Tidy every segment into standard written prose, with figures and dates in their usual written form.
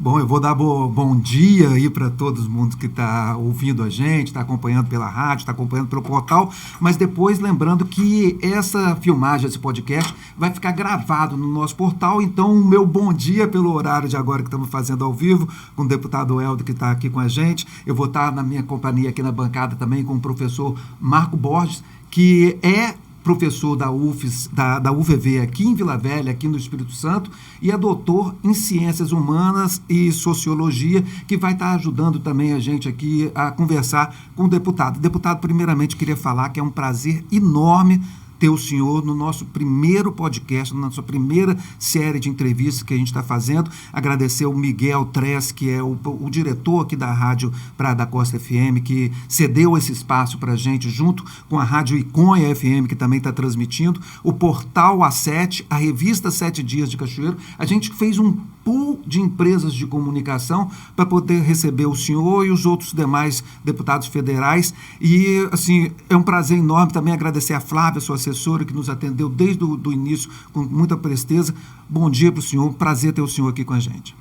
Bom, eu vou dar bom dia aí para todo mundo que está ouvindo a gente, está acompanhando pela rádio, está acompanhando pelo portal, mas depois lembrando que essa filmagem, esse podcast, vai ficar gravado no nosso portal, então o meu bom dia pelo horário de agora que estamos fazendo ao vivo, com o deputado Helder que está aqui com a gente, eu vou estar na minha companhia aqui na bancada também com o professor Marco Borges, que é professor da UFES, da UVV aqui em Vila Velha, aqui no Espírito Santo, e é doutor em Ciências Humanas e Sociologia, que vai estar ajudando também a gente aqui a conversar com o deputado. Deputado, primeiramente, queria falar que é um prazer enorme ter o senhor no nosso primeiro podcast, na nossa primeira série de entrevistas que a gente está fazendo. Agradecer ao Miguel Tress, que é o diretor aqui da Rádio Praia da Costa FM, que cedeu esse espaço para a gente, junto com a Rádio Iconha FM, que também está transmitindo, o Portal A7, a revista 7 Dias de Cachoeiro. A gente fez um pool de empresas de comunicação para poder receber o senhor e os outros demais deputados federais. E, assim, é um prazer enorme também agradecer a Flávia, sua assessora, que nos atendeu desde o início com muita presteza. Bom dia para o senhor, prazer ter o senhor aqui com a gente.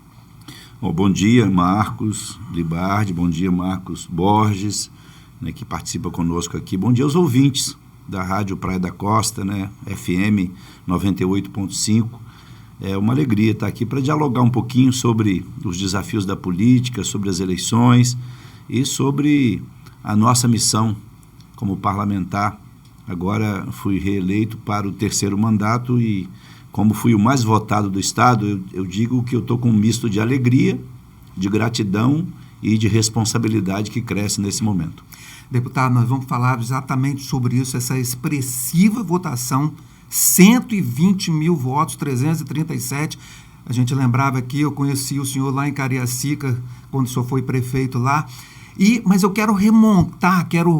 Bom dia, Marcos Libardi, bom dia, Marcos Borges, né, que participa conosco aqui. Bom dia aos ouvintes da Rádio Praia da Costa, né, FM 98.5. É uma alegria estar aqui para dialogar um pouquinho sobre os desafios da política, sobre as eleições e sobre a nossa missão como parlamentar. Agora fui reeleito para o 3º mandato e, como fui o mais votado do Estado, eu digo que eu estou com um misto de alegria, de gratidão e de responsabilidade que cresce nesse momento. Deputado, nós vamos falar exatamente sobre isso, essa expressiva votação, 120 mil votos, 337. A gente lembrava aqui, eu conheci o senhor lá em Cariacica, quando o senhor foi prefeito lá. Mas eu quero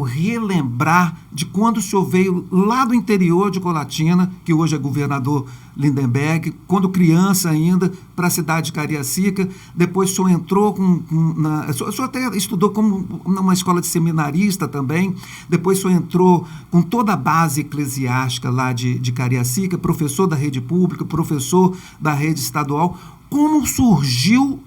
relembrar de quando o senhor veio lá do interior de Colatina, que hoje é governador Lindenberg, quando criança ainda, para a cidade de Cariacica. Depois o senhor entrou o senhor até estudou como numa escola de seminarista também. Depois o senhor entrou com toda a base eclesiástica lá de Cariacica, professor da rede pública, professor da rede estadual. Como surgiu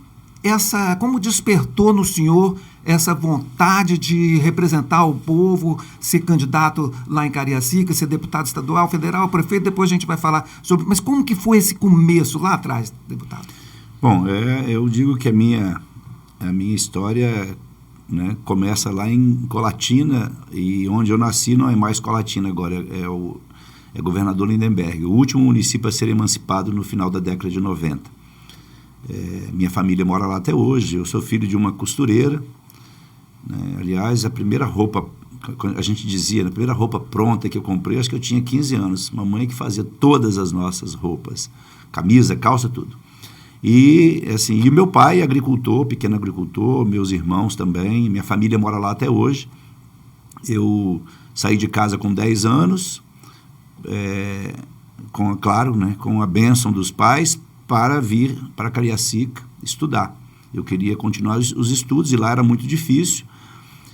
como despertou no senhor essa vontade de representar o povo, ser candidato lá em Cariacica, ser deputado estadual, federal, prefeito? Depois a gente vai falar sobre... Mas como que foi esse começo lá atrás, deputado? Bom, eu digo que a minha história, né, começa lá em Colatina, e onde eu nasci não é mais Colatina agora, é Governador Lindenberg, o último município a ser emancipado no final da década de 90. Minha família mora lá até hoje. Eu sou filho de uma costureira, né? Aliás, a primeira roupa, a gente dizia, a primeira roupa pronta que eu comprei, acho que eu tinha 15 anos. Mamãe que fazia todas as nossas roupas, camisa, calça, tudo. E meu pai, agricultor, pequeno agricultor, meus irmãos também, minha família mora lá até hoje. Eu saí de casa com 10 anos, claro, né, com a bênção dos pais, para vir para Cariacica estudar. Eu queria continuar os estudos e lá era muito difícil.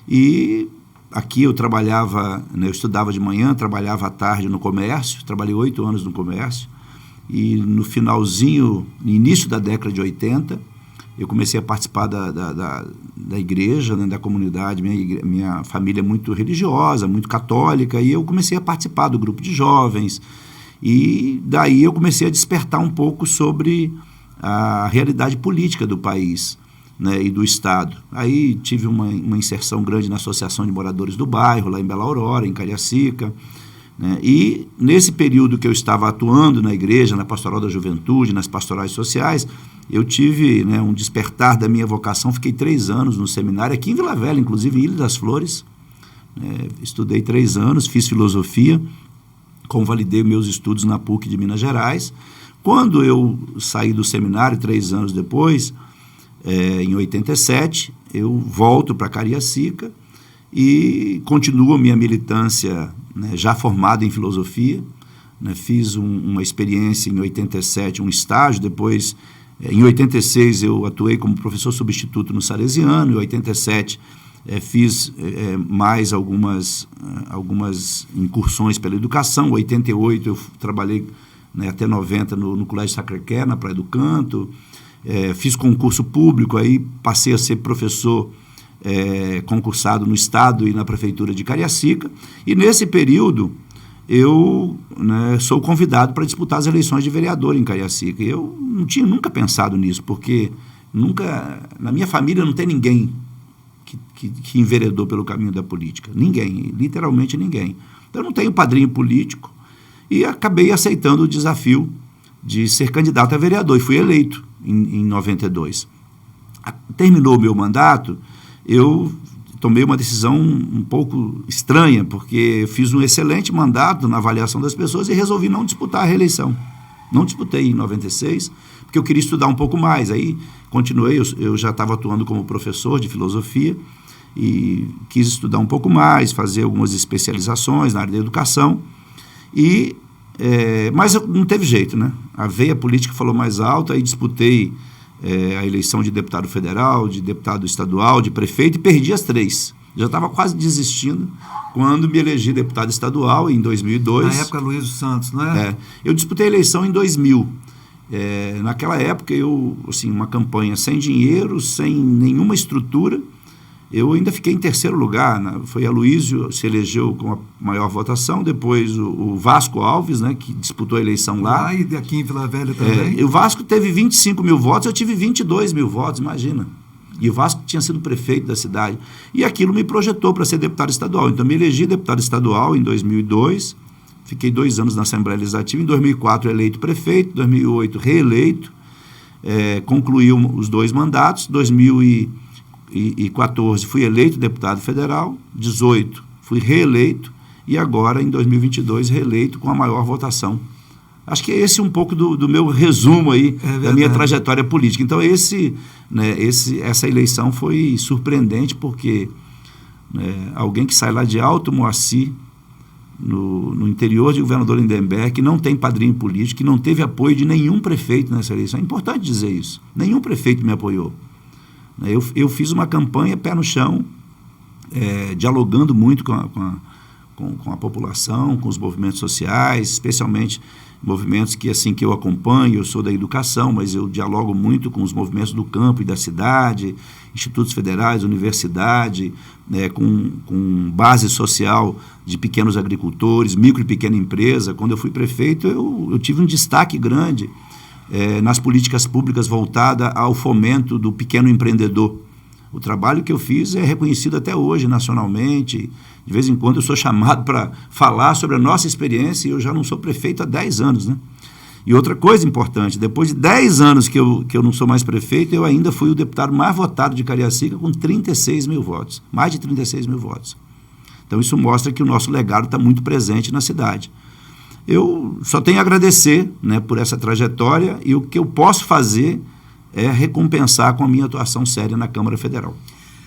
E aqui eu trabalhava, né, eu estudava de manhã, trabalhava à tarde no comércio, trabalhei 8 anos no comércio. E no início da década de 80, eu comecei a participar da igreja, né, da comunidade. Minha família é muito religiosa, muito católica, e eu comecei a participar do grupo de jovens. E daí eu comecei a despertar um pouco sobre a realidade política do país, né, e do Estado. Aí tive uma inserção grande na Associação de Moradores do Bairro, lá em Bela Aurora, em Cariacica, né, e nesse período que eu estava atuando na igreja, na Pastoral da Juventude, nas pastorais sociais, eu tive, né, um despertar da minha vocação. Fiquei 3 anos no seminário, aqui em Vila Velha, inclusive em Ilha das Flores. Estudei 3 anos, fiz filosofia, convalidei meus estudos na PUC de Minas Gerais. Quando eu saí do seminário, 3 anos depois, em 87, eu volto para Cariacica e continuo a minha militância, né, já formado em filosofia, né, fiz uma experiência em 87, um estágio. Depois, em 86, eu atuei como professor substituto no Salesiano. Em 87, fiz mais algumas incursões pela educação. Em 88, eu trabalhei, né, até 90 no Colégio Sacré-Cœur, na Praia do Canto. fiz concurso público, aí passei a ser professor concursado no Estado e na Prefeitura de Cariacica, e nesse período eu, né, sou convidado para disputar as eleições de vereador em Cariacica. Eu não tinha nunca pensado nisso, porque na minha família não tem ninguém que enveredou pelo caminho da política. Ninguém, literalmente ninguém. Então eu não tenho padrinho político e acabei aceitando o desafio de ser candidato a vereador e fui eleito em 92. Terminou o meu mandato, eu tomei uma decisão um pouco estranha, porque fiz um excelente mandato na avaliação das pessoas e resolvi não disputar a reeleição. Não disputei em 96, porque eu queria estudar um pouco mais. Aí continuei, eu já estava atuando como professor de filosofia e quis estudar um pouco mais, fazer algumas especializações na área da educação. Mas não teve jeito, né? A veia política falou mais alto, aí disputei a eleição de deputado federal, de deputado estadual, de prefeito, e perdi as 3. Já estava quase desistindo quando me elegi deputado estadual em 2002. Na época, Luiz dos Santos, não é? Eu disputei a eleição em 2000. Naquela época, uma campanha sem dinheiro, sem nenhuma estrutura, eu ainda fiquei em terceiro lugar. Foi Aloysio, se elegeu com a maior votação, depois o Vasco Alves, né, que disputou a eleição lá. E aqui em Vila Velha também. O Vasco teve 25 mil votos, eu tive 22 mil votos, imagina. E o Vasco tinha sido prefeito da cidade. E aquilo me projetou para ser deputado estadual. Então, me elegi deputado estadual em 2002, fiquei 2 anos na Assembleia Legislativa, em 2004 eleito prefeito, 2008 reeleito, concluí os 2 mandatos, 2014 fui eleito deputado federal, 2018 fui reeleito e agora, em 2022, reeleito com a maior votação. Acho que esse é um pouco do meu resumo aí, da minha trajetória política. Então, essa eleição foi surpreendente, porque alguém que sai lá de Alto Moacir, no interior de Governador Lindenberg, que não tem padrinho político, que não teve apoio de nenhum prefeito nessa eleição. É importante dizer isso. Nenhum prefeito me apoiou. Eu fiz uma campanha pé no chão, dialogando muito com a população, com os movimentos sociais, especialmente movimentos que eu acompanho. Eu sou da educação, mas eu dialogo muito com os movimentos do campo e da cidade, institutos federais, universidade, com base social de pequenos agricultores, micro e pequena empresa. Quando eu fui prefeito, eu tive um destaque grande nas políticas públicas voltada ao fomento do pequeno empreendedor. O trabalho que eu fiz é reconhecido até hoje nacionalmente. De vez em quando eu sou chamado para falar sobre a nossa experiência e eu já não sou prefeito há 10 anos, né? E outra coisa importante, depois de 10 anos que eu não sou mais prefeito, eu ainda fui o deputado mais votado de Cariacica com 36 mil votos, mais de 36 mil votos. Então isso mostra que o nosso legado está muito presente na cidade. Eu só tenho a agradecer, né, por essa trajetória, e o que eu posso fazer é recompensar com a minha atuação séria na Câmara Federal.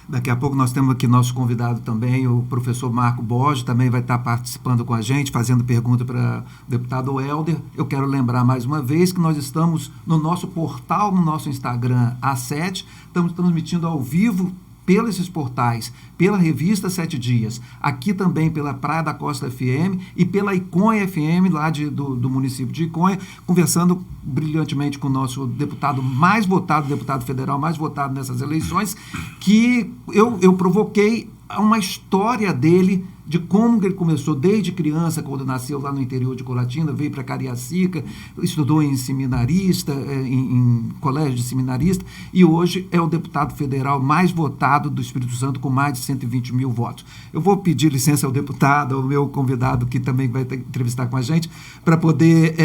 Daqui a pouco nós temos aqui nosso convidado também, o professor Marco Borges, também vai estar participando com a gente, fazendo pergunta para o deputado Helder. Eu quero lembrar mais uma vez que nós estamos no nosso portal, no nosso Instagram, A7, estamos transmitindo ao vivo pelos portais, pela revista 7 Dias, aqui também pela Praia da Costa FM e pela Iconha FM, lá do município de Iconha, conversando brilhantemente com o nosso deputado mais votado, deputado federal mais votado nessas eleições, que eu provoquei uma história dele, de como ele começou desde criança, quando nasceu lá no interior de Colatina, veio para Cariacica, estudou em seminarista, em colégio de seminarista, e hoje é o deputado federal mais votado do Espírito Santo, com mais de 120 mil votos. Eu vou pedir licença ao deputado, ao meu convidado, que também vai entrevistar com a gente, para poder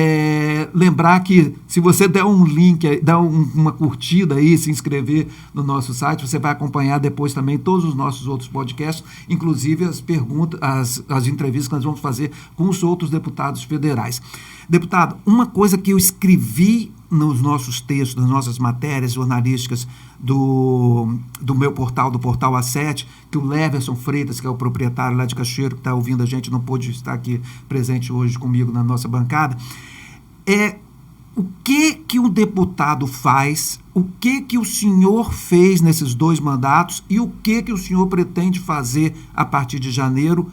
lembrar que, se você der um link, dar uma curtida aí, se inscrever no nosso site, você vai acompanhar depois também todos os nossos outros podcasts, inclusive as perguntas, as entrevistas que nós vamos fazer com os outros deputados federais. Deputado, uma coisa que eu escrevi nos nossos textos, nas nossas matérias jornalísticas do meu portal, do portal A7, que o Leverson Freitas, que é o proprietário lá de Cachoeiro, que está ouvindo a gente, não pôde estar aqui presente hoje comigo na nossa bancada, o que o deputado faz, o que o senhor fez nesses 2 mandatos e o que o senhor pretende fazer a partir de janeiro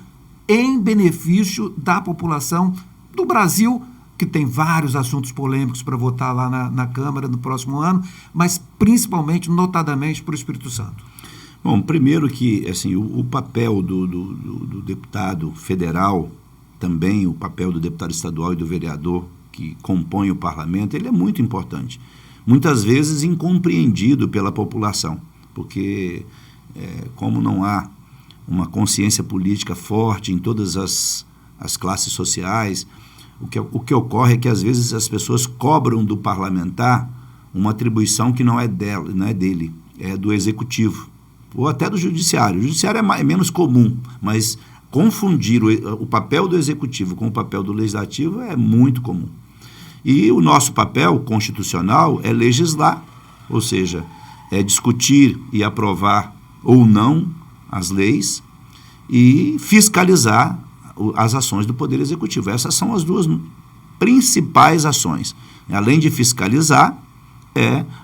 em benefício da população do Brasil, que tem vários assuntos polêmicos para votar lá na Câmara no próximo ano, mas principalmente, notadamente, para o Espírito Santo? Bom, primeiro que assim, o papel do deputado federal, também o papel do deputado estadual e do vereador que compõe o parlamento, ele é muito importante. Muitas vezes incompreendido pela população, porque como não há uma consciência política forte em todas as classes sociais, o que ocorre é que às vezes as pessoas cobram do parlamentar uma atribuição que não é dele, é do executivo, ou até do judiciário. O judiciário é menos comum, mas confundir o papel do executivo com o papel do legislativo é muito comum. E o nosso papel constitucional é legislar, ou seja, é discutir e aprovar ou não as leis e fiscalizar as ações do Poder Executivo. Essas são as duas principais ações. Além de fiscalizar,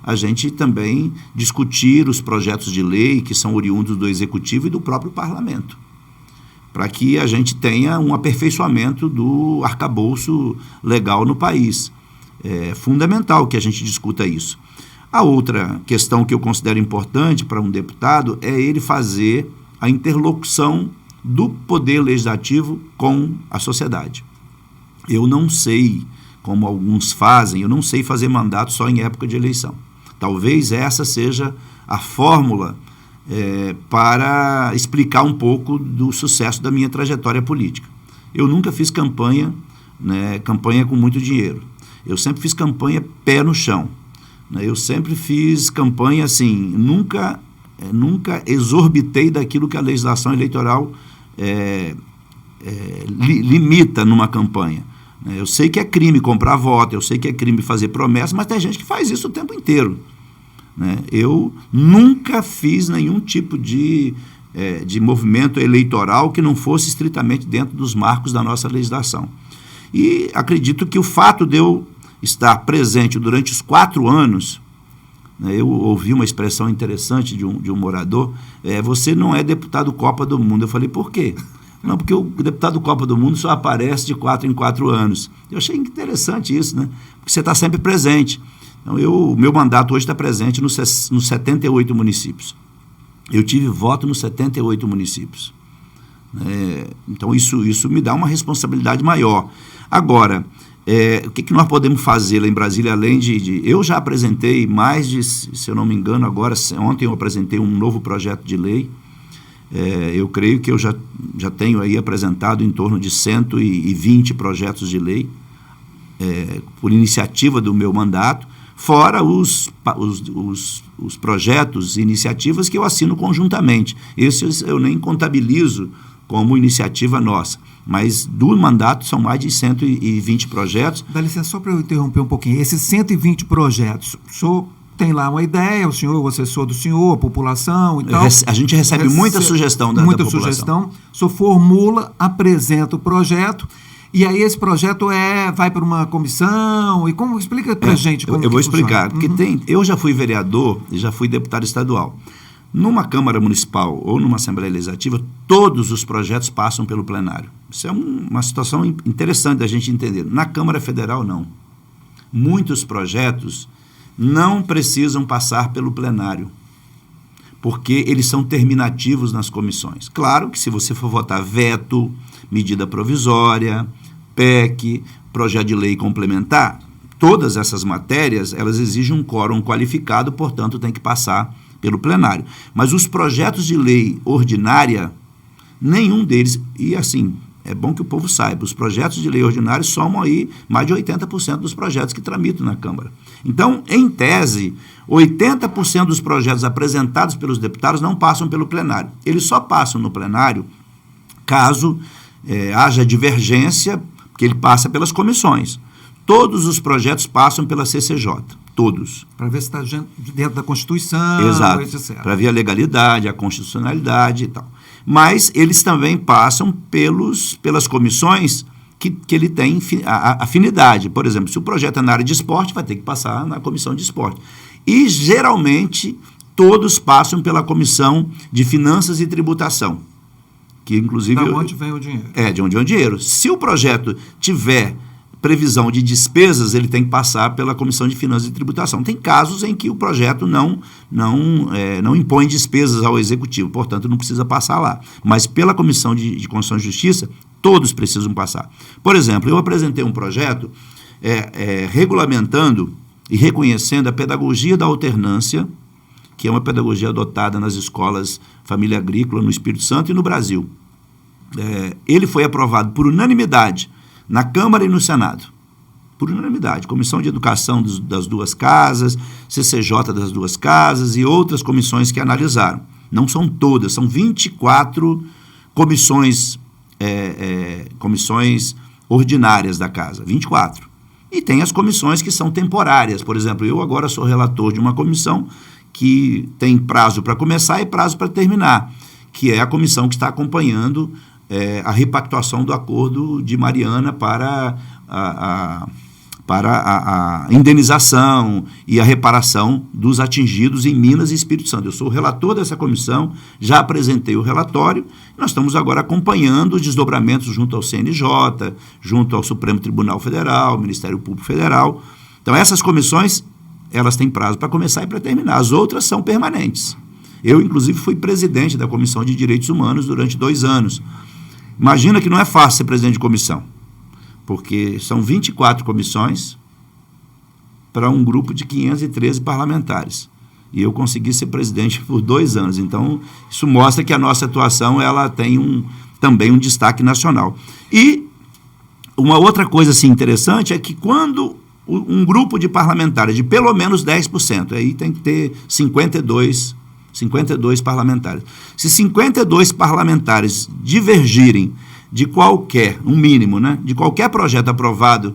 a gente também discutir os projetos de lei que são oriundos do Executivo e do próprio Parlamento, para que a gente tenha um aperfeiçoamento do arcabouço legal no país. É fundamental que a gente discuta isso. A outra questão que eu considero importante para um deputado é ele fazer a interlocução do poder legislativo com a sociedade. Eu não sei, como alguns fazem, eu não sei fazer mandato só em época de eleição. Talvez essa seja a fórmula para explicar um pouco do sucesso da minha trajetória política. Eu nunca fiz campanha, campanha com muito dinheiro. Eu sempre fiz campanha pé no chão. Eu sempre fiz campanha assim, nunca exorbitei daquilo que a legislação eleitoral limita numa campanha. Eu sei que é crime comprar voto, eu sei que é crime fazer promessa, mas tem gente que faz isso o tempo inteiro. Eu nunca fiz nenhum tipo de movimento eleitoral que não fosse estritamente dentro dos marcos da nossa legislação. E acredito que o fato de eu estar presente durante os 4 anos, eu ouvi uma expressão interessante de um morador, você não é deputado Copa do Mundo. Eu falei, por quê? Não, porque o deputado Copa do Mundo só aparece de 4 em 4 anos. Eu achei interessante isso, porque você está sempre presente. Então, o meu mandato hoje está presente nos 78 municípios. Eu tive voto nos 78 municípios. Então, isso me dá uma responsabilidade maior. Agora, o que nós podemos fazer lá em Brasília, além de... Eu já apresentei mais de, se eu não me engano, ontem eu apresentei um novo projeto de lei. Eu creio que eu já tenho aí apresentado em torno de 120 projetos de lei, por iniciativa do meu mandato, fora os projetos e iniciativas que eu assino conjuntamente. Esses eu nem contabilizo como iniciativa nossa, mas do mandato são mais de 120 projetos. Dá licença, só para eu interromper um pouquinho. Esses 120 projetos, o senhor tem lá uma ideia, o assessor do senhor, a população e tal. A gente recebe muita sugestão da população. Muita sugestão. O senhor formula, apresenta o projeto, e aí esse projeto vai para uma comissão, e como explica para a gente como eu vou explicar, funciona. Porque eu já fui vereador e já fui deputado estadual. Numa Câmara Municipal ou numa Assembleia Legislativa, todos os projetos passam pelo plenário. Isso é uma situação interessante da gente entender. Na Câmara Federal, não. Muitos projetos não precisam passar pelo plenário, porque eles são terminativos nas comissões. Claro que se você for votar veto, medida provisória, PEC, projeto de lei complementar, todas essas matérias, elas exigem um quórum qualificado, portanto, tem que passar pelo plenário. Mas os projetos de lei ordinária, nenhum deles, e assim, é bom que o povo saiba, os projetos de lei ordinária somam aí mais de 80% dos projetos que tramitam na Câmara. Então, em tese, 80% dos projetos apresentados pelos deputados não passam pelo plenário. Eles só passam no plenário caso haja divergência, que ele passa pelas comissões. Todos os projetos passam pela CCJ, todos. Para ver se está dentro da Constituição. Exato, para ver a legalidade, a constitucionalidade e tal. Mas eles também passam pelas comissões que ele tem afinidade. Por exemplo, se o projeto é na área de esporte, vai ter que passar na comissão de esporte. E, geralmente, todos passam pela comissão de finanças e tributação. Que, inclusive, de onde vem o dinheiro. De onde vem o dinheiro. Se o projeto tiver previsão de despesas, ele tem que passar pela Comissão de Finanças e Tributação. Tem casos em que o projeto não impõe despesas ao Executivo, portanto, não precisa passar lá. Mas pela Comissão de Constituição e Justiça, todos precisam passar. Por exemplo, eu apresentei um projeto regulamentando e reconhecendo a pedagogia da alternância, que é uma pedagogia adotada nas escolas Família Agrícola no Espírito Santo e no Brasil. Ele foi aprovado por unanimidade na Câmara e no Senado. Por unanimidade. Comissão de Educação das duas casas, CCJ das duas casas e outras comissões que analisaram. Não são todas, são 24 comissões ordinárias da casa, 24. E tem as comissões que são temporárias. Por exemplo, eu agora sou relator de uma comissão que tem prazo para começar e prazo para terminar, que é a comissão que está acompanhando a repactuação do acordo de Mariana para a indenização e a reparação dos atingidos em Minas e Espírito Santo. Eu sou o relator dessa comissão, já apresentei o relatório, e nós estamos agora acompanhando os desdobramentos junto ao CNJ, junto ao Supremo Tribunal Federal, Ministério Público Federal. Então, essas comissões, elas têm prazo para começar e para terminar. As outras são permanentes. Eu, inclusive, fui presidente da Comissão de Direitos Humanos durante 2 anos. Imagina que não é fácil ser presidente de comissão, porque são 24 comissões para um grupo de 513 parlamentares. E eu consegui ser presidente por 2 anos. Então, isso mostra que a nossa atuação ela tem também um destaque nacional. E uma outra coisa assim, interessante é que quando um grupo de parlamentares de pelo menos 10%, aí tem que ter 52 parlamentares. Se 52 parlamentares divergirem de qualquer, um mínimo, né, de qualquer projeto aprovado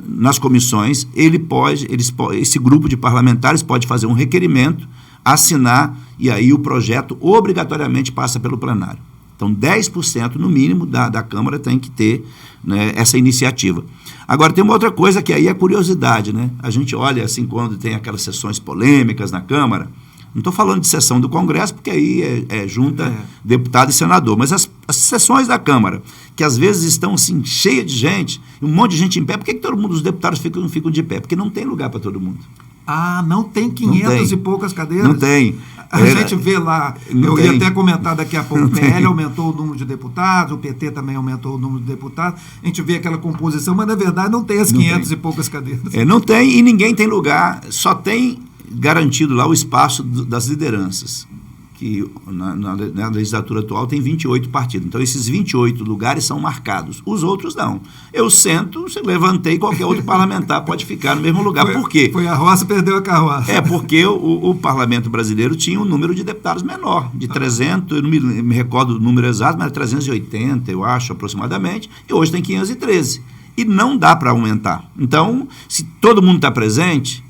nas comissões, esse grupo de parlamentares pode fazer um requerimento, assinar, e aí o projeto obrigatoriamente passa pelo plenário. Então, 10% no mínimo da Câmara tem que ter, né, essa iniciativa. Agora, tem uma outra coisa que aí é curiosidade, né? A gente olha assim quando tem aquelas sessões polêmicas na Câmara. Não estou falando de sessão do Congresso, porque aí junta deputado e senador, mas as sessões da Câmara, que às vezes estão assim, cheias de gente, um monte de gente em pé, por que os deputados ficam de pé? Porque não tem lugar para todo mundo. Ah, não tem 500 e poucas cadeiras? Não tem. A gente vê lá, ia até comentar daqui a pouco, o PL aumentou o número de deputados, o PT também aumentou o número de deputados, a gente vê aquela composição, mas na verdade não tem as 500 e poucas cadeiras. Não tem, e ninguém tem lugar, só tem garantido lá o espaço das lideranças, que na legislatura atual tem 28 partidos. Então, esses 28 lugares são marcados. Os outros não. Eu sento, levantei, qualquer outro parlamentar pode ficar no mesmo lugar. Por quê? Foi a roça e perdeu a carroça. Porque o parlamento brasileiro tinha um número de deputados menor, de 300, eu não me recordo o número exato, mas 380, eu acho, aproximadamente, e hoje tem 513. E não dá para aumentar. Então, se todo mundo está presente,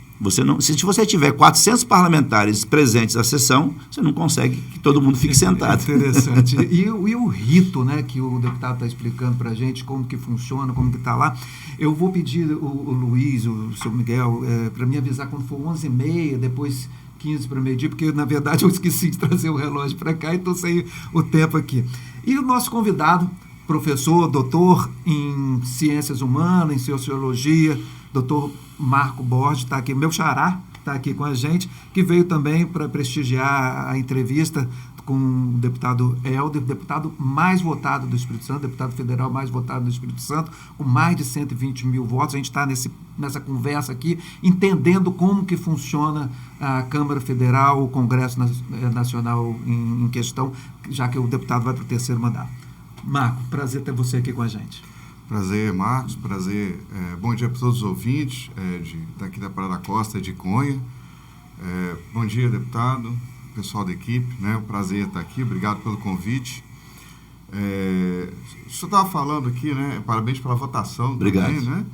se você tiver 400 parlamentares presentes na sessão, você não consegue que todo mundo fique sentado. Interessante. E o rito, né, que o deputado está explicando para a gente, como que funciona, como que está lá. Eu vou pedir o Luiz, o seu Miguel, para me avisar quando for 11h30, depois 15 para meio-dia, porque, na verdade, eu esqueci de trazer o relógio para cá e estou sem o tempo aqui. E o nosso convidado, professor, doutor em Ciências Humanas, em Sociologia, doutor Marco Borges, está aqui, meu xará, está aqui com a gente, que veio também para prestigiar a entrevista com o deputado Helder, deputado mais votado do Espírito Santo, deputado federal mais votado do Espírito Santo, com mais de 120 mil votos. A gente está nessa conversa aqui, entendendo como que funciona a Câmara Federal, o Congresso Nacional em questão, já que o deputado vai para o 3º mandato. Marco, prazer ter você aqui com a gente. Prazer, Marcos, prazer. Bom dia para todos os ouvintes daqui da Praia da Costa, de Conha. Bom dia, deputado, pessoal da equipe, né? Um prazer estar aqui, obrigado pelo convite. O senhor estava falando aqui, né? Parabéns pela votação. Obrigado. Também, né?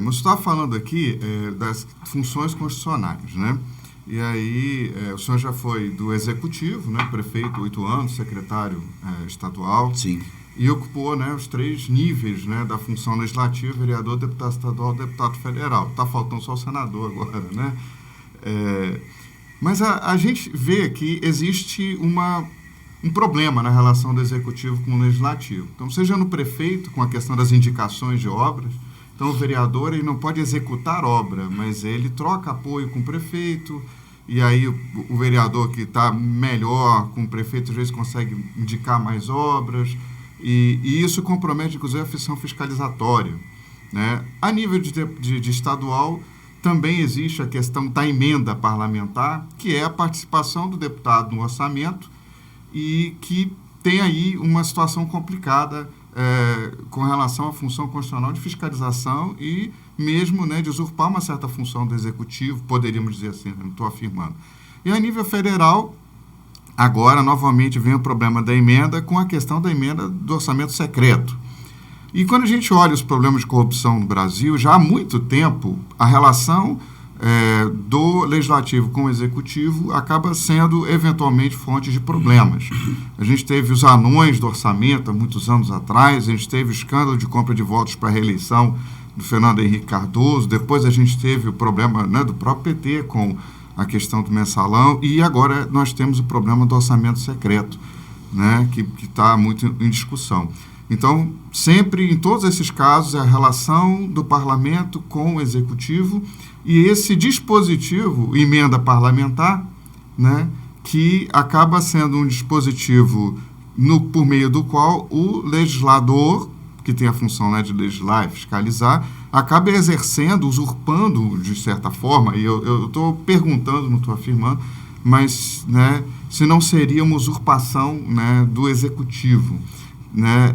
Mas o senhor estava falando aqui das funções constitucionais, né? E aí, o senhor já foi do Executivo, né? Prefeito, 8 anos, secretário estadual. Sim. E ocupou, né, os 3 níveis, né, da função legislativa, vereador, deputado estadual, deputado federal. Está faltando só o senador agora, né? Mas a gente vê que existe um problema na relação do executivo com o legislativo. Então, seja no prefeito, com a questão das indicações de obras, Então, o vereador ele não pode executar obra, mas ele troca apoio com o prefeito, e aí o vereador que está melhor com o prefeito, às vezes, consegue indicar mais obras, e isso compromete, inclusive, a função fiscalizatória, né? A nível de estadual, também existe a questão da emenda parlamentar, que é a participação do deputado no orçamento, e que tem aí uma situação complicada com relação à função constitucional de fiscalização e mesmo, né, de usurpar uma certa função do executivo, poderíamos dizer assim, não estou afirmando. E a nível federal, agora novamente vem o problema da emenda com a questão da emenda do orçamento secreto. E quando a gente olha os problemas de corrupção no Brasil, já há muito tempo a relação do legislativo com o executivo acaba sendo eventualmente fonte de problemas. A gente teve os anões do orçamento há muitos anos atrás, a gente teve o escândalo de compra de votos para a reeleição do Fernando Henrique Cardoso, depois a gente teve o problema, né, do próprio PT com a questão do mensalão, e agora nós temos o problema do orçamento secreto, né, que está muito em discussão. Então, sempre, em todos esses casos, é a relação do parlamento com o executivo e esse dispositivo, emenda parlamentar, né, que acaba sendo um dispositivo por meio do qual o legislador, que tem a função, né, de legislar e fiscalizar, acaba exercendo, usurpando, de certa forma, e eu estou perguntando, não estou afirmando, mas, né, se não seria uma usurpação, né, do executivo. Né?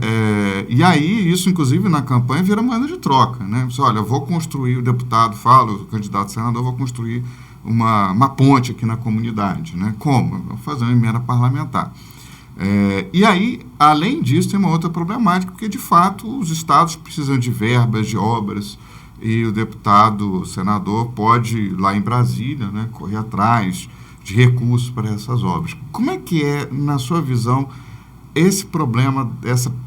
E aí, isso, inclusive, na campanha, vira moeda de troca. Né? Você, olha, eu vou construir, o deputado fala, o candidato a senador, eu vou construir uma ponte aqui na comunidade. Né? Como? Eu vou fazer uma emenda parlamentar. E aí, além disso, tem uma outra problemática, porque, de fato, os estados precisam de verbas, de obras, e o deputado, o senador, pode ir lá em Brasília, né, correr atrás de recursos para essas obras. Como é que é, na sua visão, esse problema,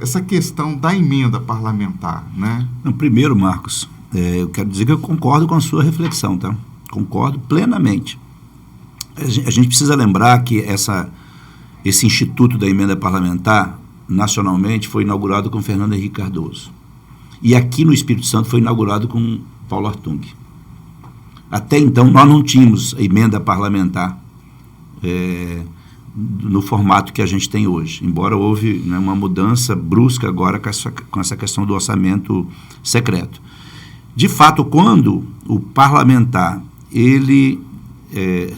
essa questão da emenda parlamentar, né? Não, primeiro, Marcos, eu quero dizer que eu concordo com a sua reflexão, tá? Concordo plenamente. A gente precisa lembrar que esse instituto da emenda parlamentar, nacionalmente, foi inaugurado com Fernando Henrique Cardoso. E aqui no Espírito Santo foi inaugurado com Paulo Artung. Até então, nós não tínhamos a emenda parlamentar no formato que a gente tem hoje, embora houve, né, uma mudança brusca agora com essa questão do orçamento secreto. De fato, quando o parlamentar ele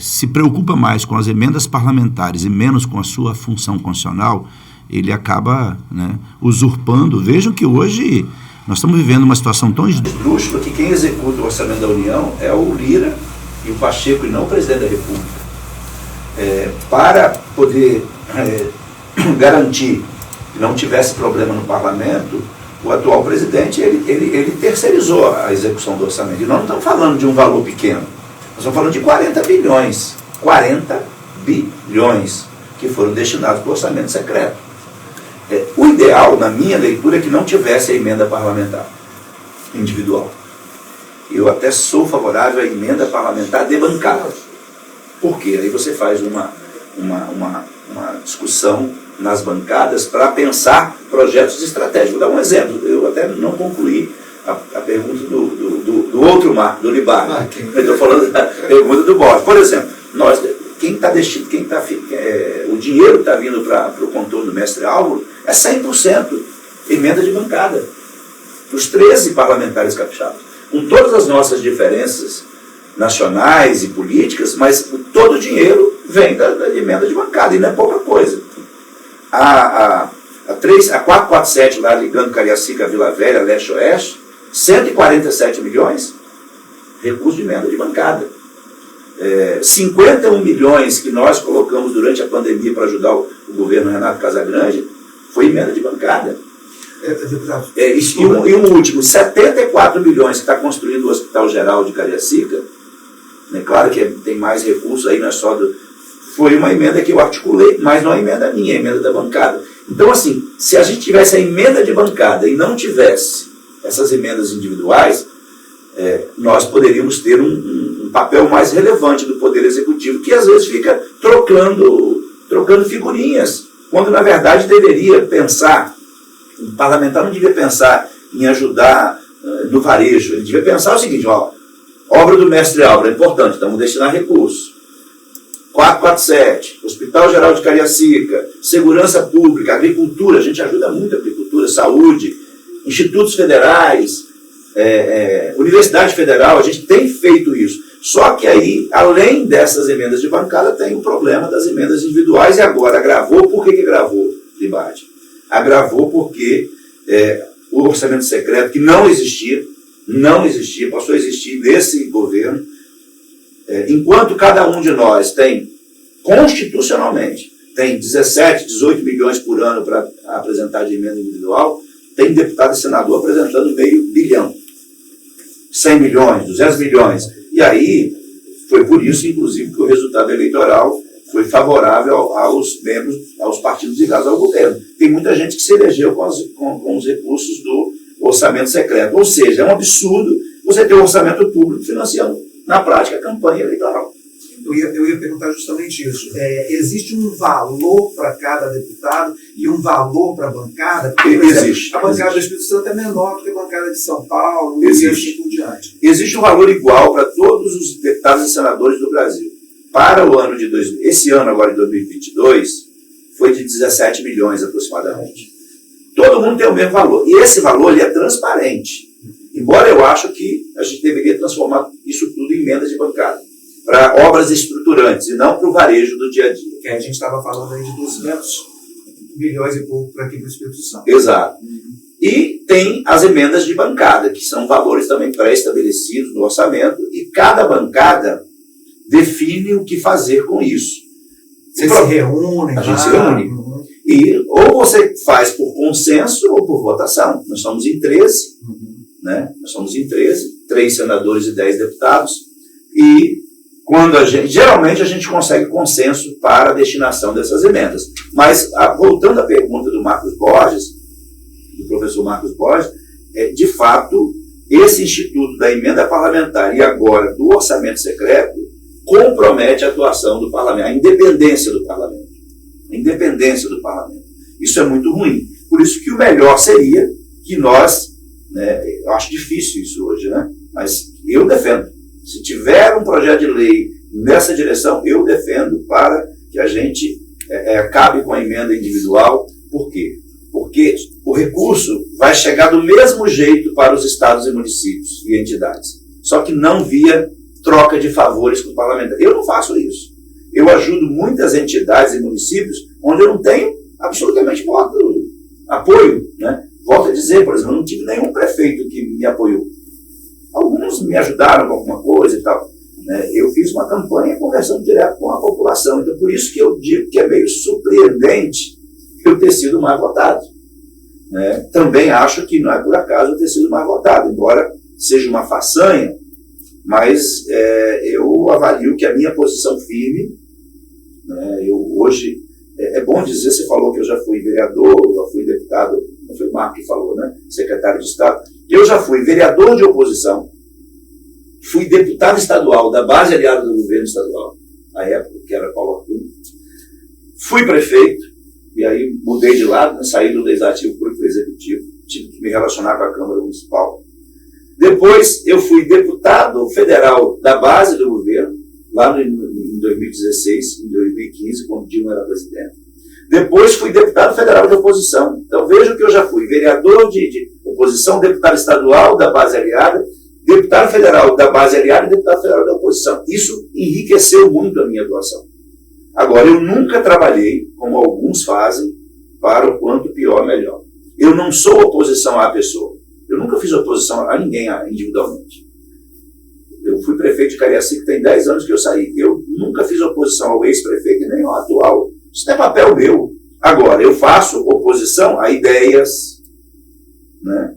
se preocupa mais com as emendas parlamentares e menos com a sua função constitucional, ele acaba, né, usurpando. Vejam que hoje nós estamos vivendo uma situação tão esdrúxula que quem executa o orçamento da União é o Lira e o Pacheco, e não o presidente da República. Para poder garantir que não tivesse problema no parlamento, o atual presidente ele terceirizou a execução do orçamento. E nós não estamos falando de um valor pequeno, nós estamos falando de 40 bilhões. 40 bilhões que foram destinados para o orçamento secreto. O ideal, na minha leitura, é que não tivesse a emenda parlamentar individual. Eu até sou favorável à emenda parlamentar de bancada. Por quê? Aí você faz uma discussão nas bancadas para pensar projetos estratégicos. Vou dar um exemplo. Eu até não concluí a pergunta do outro Marco, do Libar. Eu estou falando da pergunta do Borges. Por exemplo, o dinheiro que está vindo para o contorno do mestre Álvaro é 100% emenda de bancada. Os 13 parlamentares capixabas. Com todas as nossas diferenças nacionais e políticas, mas todo o dinheiro vem da emenda de bancada, e não é pouca coisa. A 447, lá ligando Cariacica, Vila Velha, Leste-Oeste, 147 milhões, recurso de emenda de bancada. 51 milhões que nós colocamos durante a pandemia para ajudar o governo Renato Casagrande, foi emenda de bancada. E um último, 74 milhões que está construindo o Hospital Geral de Cariacica, né, claro que tem mais recursos aí, não é só foi uma emenda que eu articulei, mas não é emenda minha, é emenda da bancada. Então, assim, se a gente tivesse a emenda de bancada e não tivesse essas emendas individuais, nós poderíamos ter um papel mais relevante do Poder Executivo, que às vezes fica trocando figurinhas, quando na verdade deveria pensar, o parlamentar não devia pensar em ajudar no varejo. Ele devia pensar o seguinte, obra do Mestre Álvaro, é importante, vamos destinar recursos. 447, Hospital Geral de Cariacica, Segurança Pública, Agricultura, a gente ajuda muito a agricultura, saúde, institutos federais, Universidade Federal, a gente tem feito isso. Só que aí, além dessas emendas de bancada, tem o problema das emendas individuais, e agora agravou. Por que agravou, Libate? Agravou porque o orçamento secreto, que não existia, passou a existir nesse governo, enquanto cada um de nós tem, constitucionalmente, tem 17, 18 milhões por ano para apresentar de emenda individual, tem deputado e senador apresentando meio bilhão, 100 milhões, 200 milhões. E aí, foi por isso, inclusive, que o resultado eleitoral foi favorável aos membros, aos partidos ligados ao governo. Tem muita gente que se elegeu com os recursos do orçamento secreto. Ou seja, é um absurdo você ter um orçamento público financiando, na prática, a campanha eleitoral. Eu ia perguntar justamente isso. Existe um valor para cada deputado e um valor para a bancada? Porque, por exemplo, a bancada do Espírito Santo é menor do que a bancada de São Paulo e assim por diante. Existe um valor igual para todos os deputados e senadores do Brasil. Para o ano de esse ano agora de 2022, foi de 17 milhões aproximadamente. Todo mundo tem o mesmo valor. E esse valor ele é transparente. Embora eu acho que a gente deveria transformar isso tudo em emendas de bancada, para obras estruturantes e não para o varejo do dia a dia. Que a gente estava falando aí de 200 milhões e pouco para aqui para o Espírito Santo. Exato. E tem as emendas de bancada, que são valores também pré-estabelecidos no orçamento, e cada bancada define o que fazer com isso. Vocês se reúnem? A gente se reúne. E ou você faz por consenso ou por votação. Nós somos em 13, né? Nós somos em 13, 3 senadores e 10 deputados, e geralmente a gente consegue consenso para a destinação dessas emendas. Mas, voltando à pergunta do Marcos Borges, do professor Marcos Borges, de fato, esse instituto da emenda parlamentar e agora do orçamento secreto compromete a atuação do parlamento, a independência do parlamento. A independência do parlamento. Isso é muito ruim. Por isso que o melhor seria que nós, eu acho difícil isso hoje, né? Mas eu defendo. Se tiver um projeto de lei nessa direção, eu defendo para que a gente acabe com a emenda individual. Por quê? Porque o recurso vai chegar do mesmo jeito para os estados e municípios e entidades, só que não via troca de favores com o parlamentar. Eu não faço isso. Eu ajudo muitas entidades e municípios onde eu não tenho absolutamente apoio. Né? Volto a dizer, por exemplo, eu não tive nenhum prefeito que me apoiou. Alguns me ajudaram com alguma coisa e tal. Né? Eu fiz uma campanha conversando direto com a população. Então, por isso que eu digo que é meio surpreendente eu ter sido mais votado. Né? Também acho que não é por acaso eu ter sido mais votado, embora seja uma façanha, mas eu avalio que a minha posição firme, né? Eu hoje, é bom dizer, você falou que eu já fui vereador, já fui deputado, não foi o Marco que falou, né? Secretário de Estado. Eu já fui vereador de oposição, fui deputado estadual da base aliada do governo estadual, na época que era Paulo Arthur, fui prefeito, e aí mudei de lado, né? Saí do legislativo para o executivo, tive que me relacionar com a Câmara Municipal. Depois eu fui deputado federal da base do governo, lá em 2016, em 2015, quando Dilma era presidente. Depois fui deputado federal de oposição. Então vejo que eu já fui vereador de oposição, deputado estadual da base aliada, deputado federal da base aliada e deputado federal da oposição. Isso enriqueceu muito a minha atuação. Agora, eu nunca trabalhei, como alguns fazem, para o quanto pior, melhor. Eu não sou oposição à pessoa. Eu nunca fiz oposição a ninguém individualmente. Eu fui prefeito de Cariacica, tem 10 anos que eu saí. Eu nunca fiz oposição ao ex-prefeito e nem ao atual. Isso não é papel meu. Agora, eu faço oposição a ideias, né,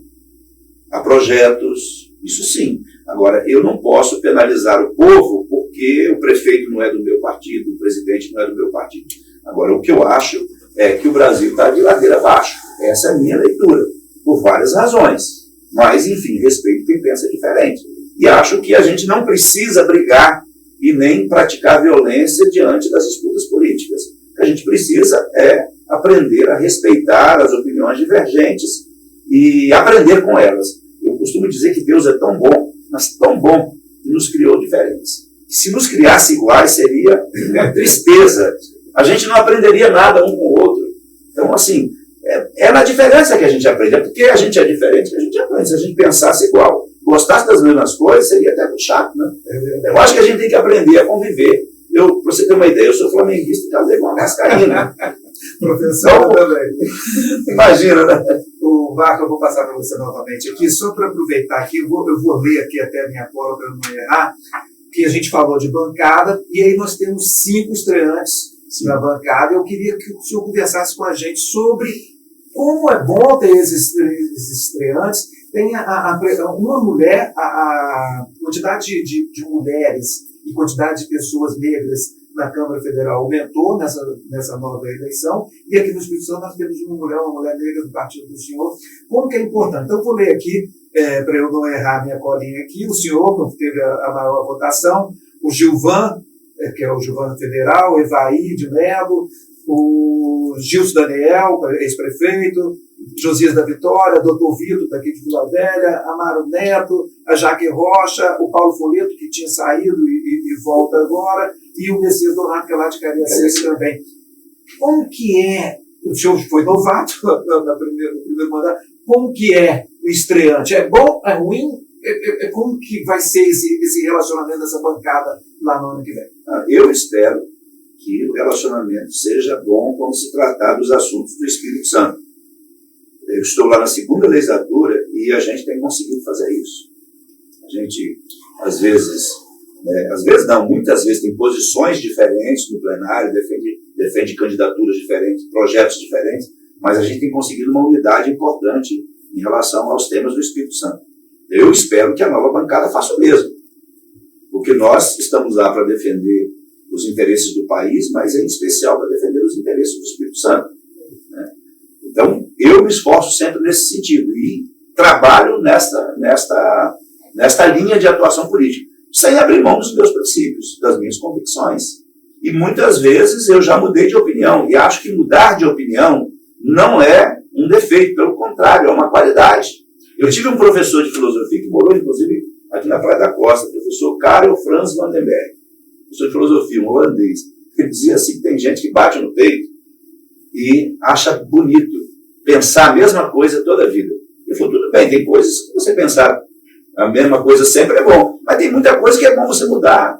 a projetos, isso sim. Agora, eu não posso penalizar o povo porque o prefeito não é do meu partido, o presidente não é do meu partido. Agora, o que eu acho é que o Brasil está de ladeira abaixo. Essa é a minha leitura, por várias razões. Mas, enfim, respeito quem pensa diferente. E acho que a gente não precisa brigar e nem praticar violência diante das disputas políticas. O que a gente precisa é aprender a respeitar as opiniões divergentes e aprender com elas. Eu costumo dizer que Deus é tão bom, mas tão bom, que nos criou diferentes. Se nos criasse iguais, seria tristeza. A gente não aprenderia nada um com o outro. Então, assim, é na diferença que a gente aprende. É porque a gente é diferente que a gente aprende. Se a gente pensasse igual, gostasse das mesmas coisas, seria até muito chato, né? Eu acho que a gente tem que aprender a conviver. Para você ter uma ideia, eu sou flamenguista e casei com uma vascaína. Professor, também. Imagina, né? O Marco, eu vou passar para você novamente aqui, só para aproveitar aqui, eu vou ler aqui até a minha cola para não errar, que a gente falou de bancada, e aí nós temos 5 estreantes na bancada. Eu queria que o senhor conversasse com a gente sobre como é bom ter esses estreantes. Tem uma mulher, a quantidade de mulheres e quantidade de pessoas negras na Câmara Federal aumentou nessa nova eleição, e aqui no Espírito Santo nós temos uma mulher negra do partido do senhor. Como que é importante? Então eu vou ler aqui, para eu não errar minha colinha aqui, o senhor teve a maior votação, o Gilvan, que é o Gilvan Federal, o Evaí de Melo, o Gilson Daniel, ex-prefeito, Josias da Vitória, Dr. Vitor, daqui de Vila Velha, Amaro Neto, a Jaque Rocha, o Paulo Foleto, que tinha saído e volta agora, e o Messias Dourado, que é lá de Cariacica também. Como que é, o senhor foi novato no primeiro mandato, como que é o estreante? É bom, é ruim? Como que vai ser esse relacionamento dessa bancada lá no ano que vem? Eu espero que o relacionamento seja bom quando se tratar dos assuntos do Espírito Santo. Eu estou lá na 2ª legislatura e a gente tem conseguido fazer isso. A gente, muitas vezes tem posições diferentes no plenário, defende candidaturas diferentes, projetos diferentes, mas a gente tem conseguido uma unidade importante em relação aos temas do Espírito Santo. Eu espero que a nova bancada faça o mesmo, porque nós estamos lá para defender os interesses do país, mas em especial para defender os interesses do Espírito Santo. Né? Então, eu me esforço sempre nesse sentido e trabalho nesta linha de atuação política, sem abrir mão dos meus princípios, das minhas convicções. E muitas vezes eu já mudei de opinião, e acho que mudar de opinião não é um defeito, pelo contrário, é uma qualidade. Eu tive um professor de filosofia que morou, inclusive, aqui na Praia da Costa, o professor Karel Frans van den Berg, professor de filosofia, um holandês. Ele dizia assim que tem gente que bate no peito e acha bonito pensar a mesma coisa toda a vida. Ele falou, tudo bem, tem coisas que você pensar a mesma coisa sempre é bom, mas tem muita coisa que é bom você mudar.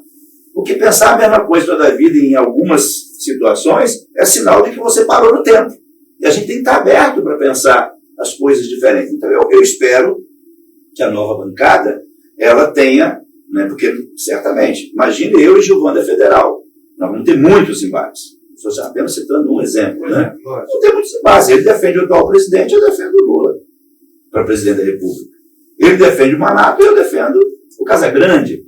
Porque pensar a mesma coisa toda a vida em algumas situações é sinal de que você parou no tempo. E a gente tem que estar aberto para pensar as coisas diferentes. Então eu espero que a nova bancada ela tenha, né, porque certamente, imagine eu e Gilvanda Federal, nós vamos ter muitos embates. Estou apenas citando um exemplo. Né? Não tem muitos embates. Ele defende o atual presidente, eu defendo o Lula para presidente da República. Ele defende o Manato, eu defendo o Casagrande.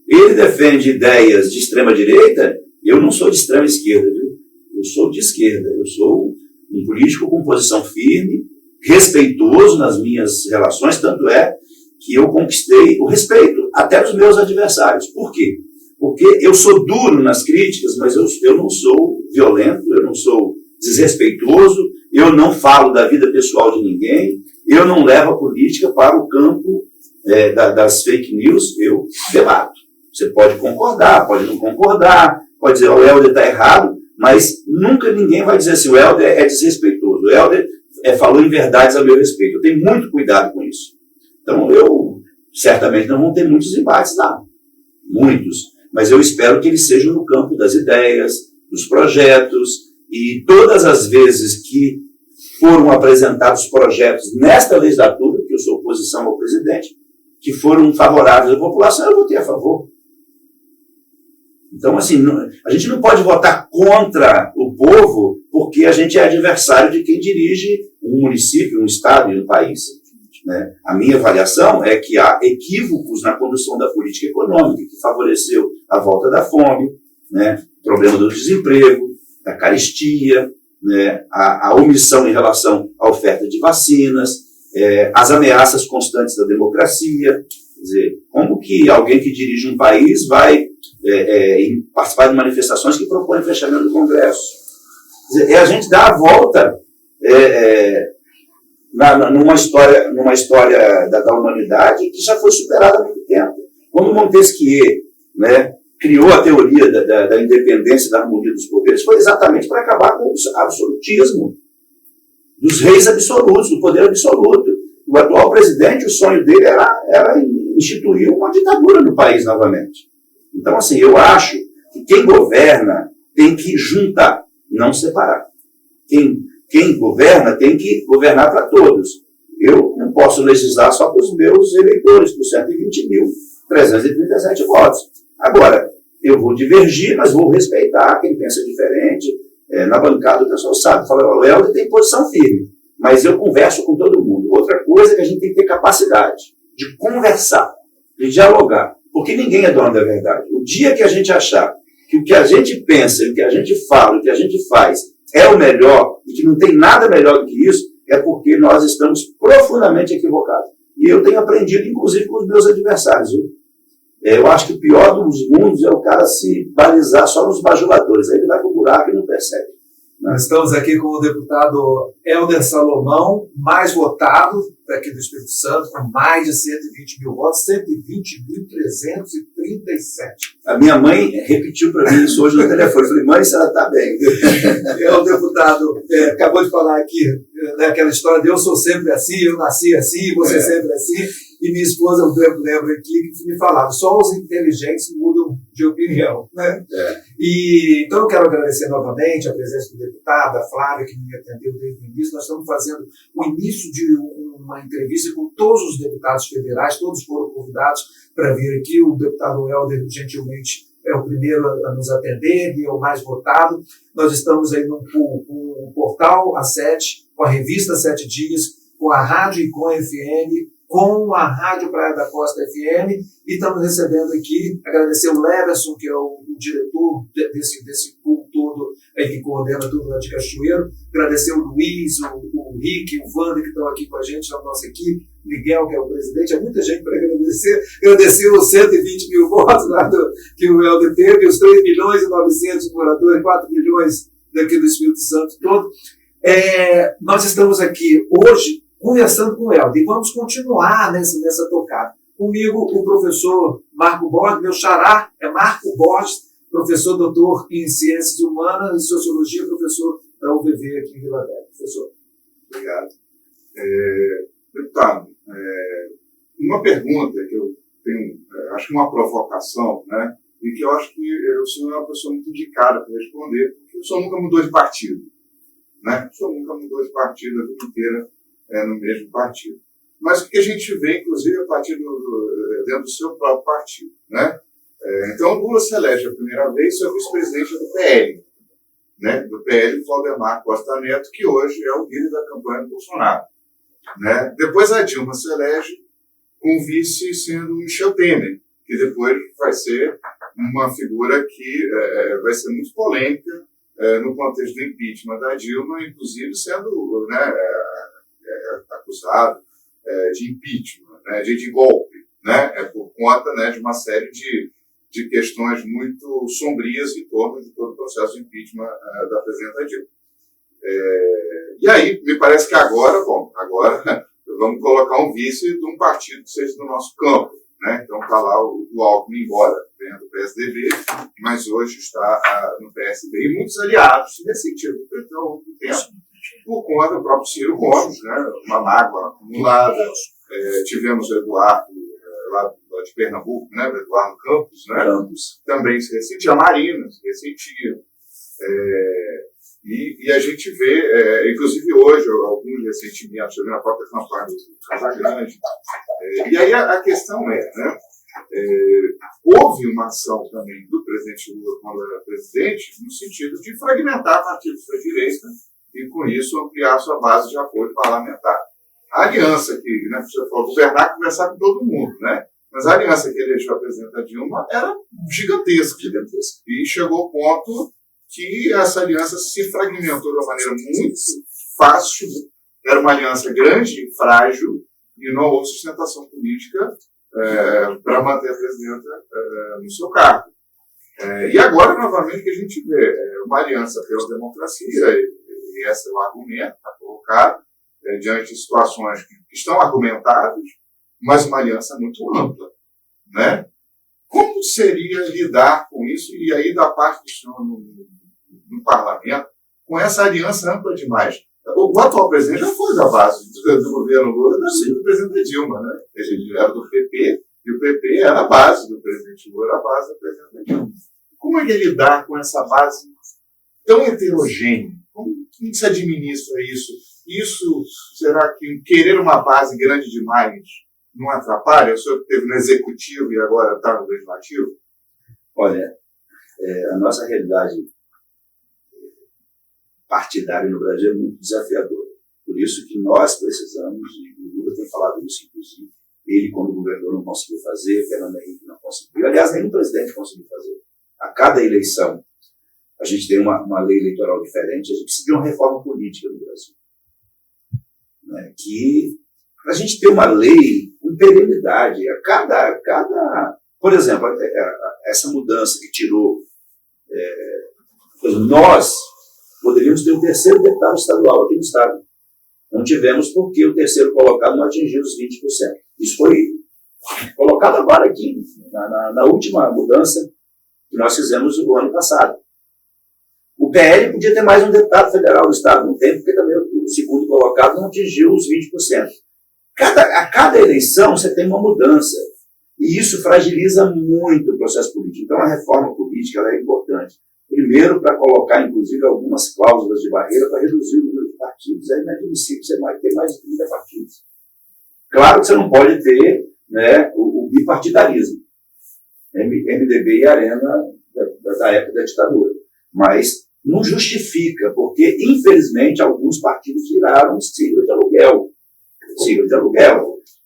Ele defende ideias de extrema-direita, eu não sou de extrema-esquerda, viu? Eu sou de esquerda. Eu sou um político com posição firme, respeitoso nas minhas relações, tanto é que eu conquistei o respeito até dos meus adversários. Por quê? Porque eu sou duro nas críticas, mas eu não sou violento, eu não sou desrespeitoso, eu não falo da vida pessoal de ninguém, eu não levo a política para o campo das fake news, eu debato. Você pode concordar, pode não concordar, pode dizer, o Helder está errado, mas nunca ninguém vai dizer assim, o Helder é desrespeitoso, o Helder falou em verdades a meu respeito. Eu tenho muito cuidado com isso. Então, eu certamente não vou ter muitos embates lá, muitos, mas eu espero que eles sejam no campo das ideias, dos projetos, e todas as vezes que foram apresentados projetos nesta legislatura, que eu sou oposição ao presidente, que foram favoráveis à população, eu votei a favor. Então, assim, a gente não pode votar contra o povo porque a gente é adversário de quem dirige um município, um estado e um país. Né? A minha avaliação é que há equívocos na condução da política econômica, que favoreceu a volta da fome, né? O problema do desemprego, da carestia, né? A omissão em relação à oferta de vacinas, as ameaças constantes da democracia. Quer dizer, como que alguém que dirige um país vai participar de manifestações que propõem o fechamento do Congresso? Quer dizer, a gente dá a volta numa história da humanidade que já foi superada há muito tempo. Quando Montesquieu, né, criou a teoria da independência e da harmonia dos poderes, foi exatamente para acabar com o absolutismo dos reis absolutos, do poder absoluto. O atual presidente, o sonho dele era instituir uma ditadura no país novamente. Então, assim, eu acho que quem governa tem que juntar, não separar. Quem governa tem que governar para todos. Eu não posso legislar só para os meus eleitores, por 120.337 votos. Agora, eu vou divergir, mas vou respeitar quem pensa diferente. Na bancada o pessoal sabe, fala, o Helder tem posição firme, mas eu converso com todo mundo. Outra coisa é que a gente tem que ter capacidade de conversar, de dialogar, porque ninguém é dono da verdade. O dia que a gente achar que o que a gente pensa, o que a gente fala, o que a gente faz é o melhor, e que não tem nada melhor do que isso, é porque nós estamos profundamente equivocados. E eu tenho aprendido, inclusive, com os meus adversários. Eu acho que o pior dos mundos é o cara se balizar só nos bajuladores. Aí ele vai para o buraco e não percebe. Nós estamos aqui com o deputado Helder Salomão, mais votado daqui do Espírito Santo, com mais de 120 mil votos, 120.337. A minha mãe repetiu para mim isso hoje no telefone. Eu falei, mãe, isso ela está bem. O deputado acabou de falar aqui, né, aquela história de eu sou sempre assim, eu nasci assim, você sempre assim. E minha esposa, eu lembro aqui, que me falava, só os inteligentes mudam de opinião. Né? E, então eu quero agradecer novamente a presença do deputado, a Flávia, que me atendeu desde o início. Nós estamos fazendo o início de uma entrevista com todos os deputados federais, todos foram convidados para vir aqui. O deputado Helder, gentilmente, é o primeiro a nos atender e é o mais votado. Nós estamos aí com o portal A7, com a revista 7 Dias, com a Rádio Icon FM, com a Rádio Praia da Costa FM, e estamos recebendo aqui, agradecer o Leverson, que é o diretor desse pool todo, aí, que coordena tudo lá de Cachoeiro, agradecer o Luiz, o Rick, o Wander, que estão aqui com a gente, na nossa equipe, o Miguel, que é o presidente, há muita gente para agradecer os 120 mil votos lá que o Helder teve, os 3.900.000 moradores, 4 milhões daqui do Espírito Santo todo. Nós estamos aqui hoje conversando com o Helder, e vamos continuar nessa tocada. Comigo, o professor Marco Borges, meu xará é Marco Borges, professor doutor em Ciências Humanas e Sociologia, professor da UVV aqui em Vila Velha. Professor. Obrigado. Deputado, uma pergunta que eu tenho, acho que uma provocação, né, e que eu acho que o senhor é uma pessoa muito indicada para responder, porque o senhor nunca mudou de partido. Né? O senhor nunca mudou de partido a vida inteira no mesmo partido. Mas o que a gente vê, inclusive, a partir dentro do seu próprio partido. Né? Então, o Lula se elege a primeira vez ser vice-presidente do PL. Né? Do PL, Valdemar Costa Neto, que hoje é o líder da campanha do Bolsonaro. Né? Depois a Dilma se elege com o vice sendo Michel Temer, que depois vai ser uma figura que vai ser muito polêmica no contexto do impeachment da Dilma, inclusive sendo acusado de impeachment, né, de golpe, né, por conta, né, de uma série de questões muito sombrias em torno de todo o processo de impeachment da presidenta Dilma. E aí, me parece que agora vamos colocar um vice de um partido que seja do nosso campo. Né? Então está lá o Alckmin, embora venha do PSDB, mas hoje está no PSB. E muitos aliados se ressentiram ao tempo, por conta do próprio Ciro Gomes, né? Uma mágoa acumulada. Tivemos o Eduardo, lá de Pernambuco, né? O Eduardo Campos, né? Também se ressentia. A Marina se ressentia. E a gente vê, inclusive hoje, alguns ressentimentos na própria campanha do Casagrande. E aí a questão né? Houve uma ação também do presidente Lula quando era presidente, no sentido de fragmentar partidos da direita e, com isso, ampliar sua base de apoio parlamentar. A aliança que, né, você falou, governar, conversar com todo mundo, né? Mas a aliança que elegeu a presidenta Dilma era gigantesca. E chegou ao ponto que essa aliança se fragmentou de uma maneira muito fácil. Era uma aliança grande, frágil, e não houve sustentação política para manter a presidenta no seu cargo. E agora, novamente, o que a gente vê uma aliança pela democracia, e esse é o argumento que está colocado, diante de situações que estão argumentadas, mas uma aliança muito ampla, né? Como seria lidar com isso, e aí da parte do senhor no parlamento, com essa aliança ampla demais? O atual presidente já foi da base do governo Lula, do presidente Dilma, né? Ele era do PP, e o PP era a base do presidente Lula, a base do presidente Dilma. Como é que lidar com essa base tão heterogênea? Como se administra isso? Isso, será que querer uma base grande demais não atrapalha? O senhor esteve no executivo e agora está no legislativo? Olha, a nossa realidade partidária no Brasil é muito desafiadora. Por isso que nós precisamos, e o Lula tem falado isso, inclusive, ele, quando governador, não conseguiu fazer, Fernando Henrique não conseguiu, aliás, nenhum presidente conseguiu fazer. A cada eleição, a gente tem uma lei eleitoral diferente, a gente precisa de uma reforma política no Brasil. Né? Que a gente ter uma lei com perenidade, por exemplo, essa mudança que tirou, nós poderíamos ter o terceiro deputado estadual aqui no estado. Não tivemos porque o terceiro colocado não atingiu os 20%. Isso foi colocado agora aqui, na última mudança que nós fizemos no ano passado. O PL podia ter mais um deputado federal do estado, não tem, porque também o segundo colocado não atingiu os 20%. A cada eleição você tem uma mudança, e isso fragiliza muito o processo político. Então a reforma política ela é importante. Primeiro, para colocar, inclusive, algumas cláusulas de barreira para reduzir o número de partidos. Aí não é admissível você ter mais de 30 partidos. Claro que você não pode ter, né, o bipartidarismo. MDB e Arena da época da ditadura. Mas não justifica, porque, infelizmente, alguns partidos viraram sigla de aluguel.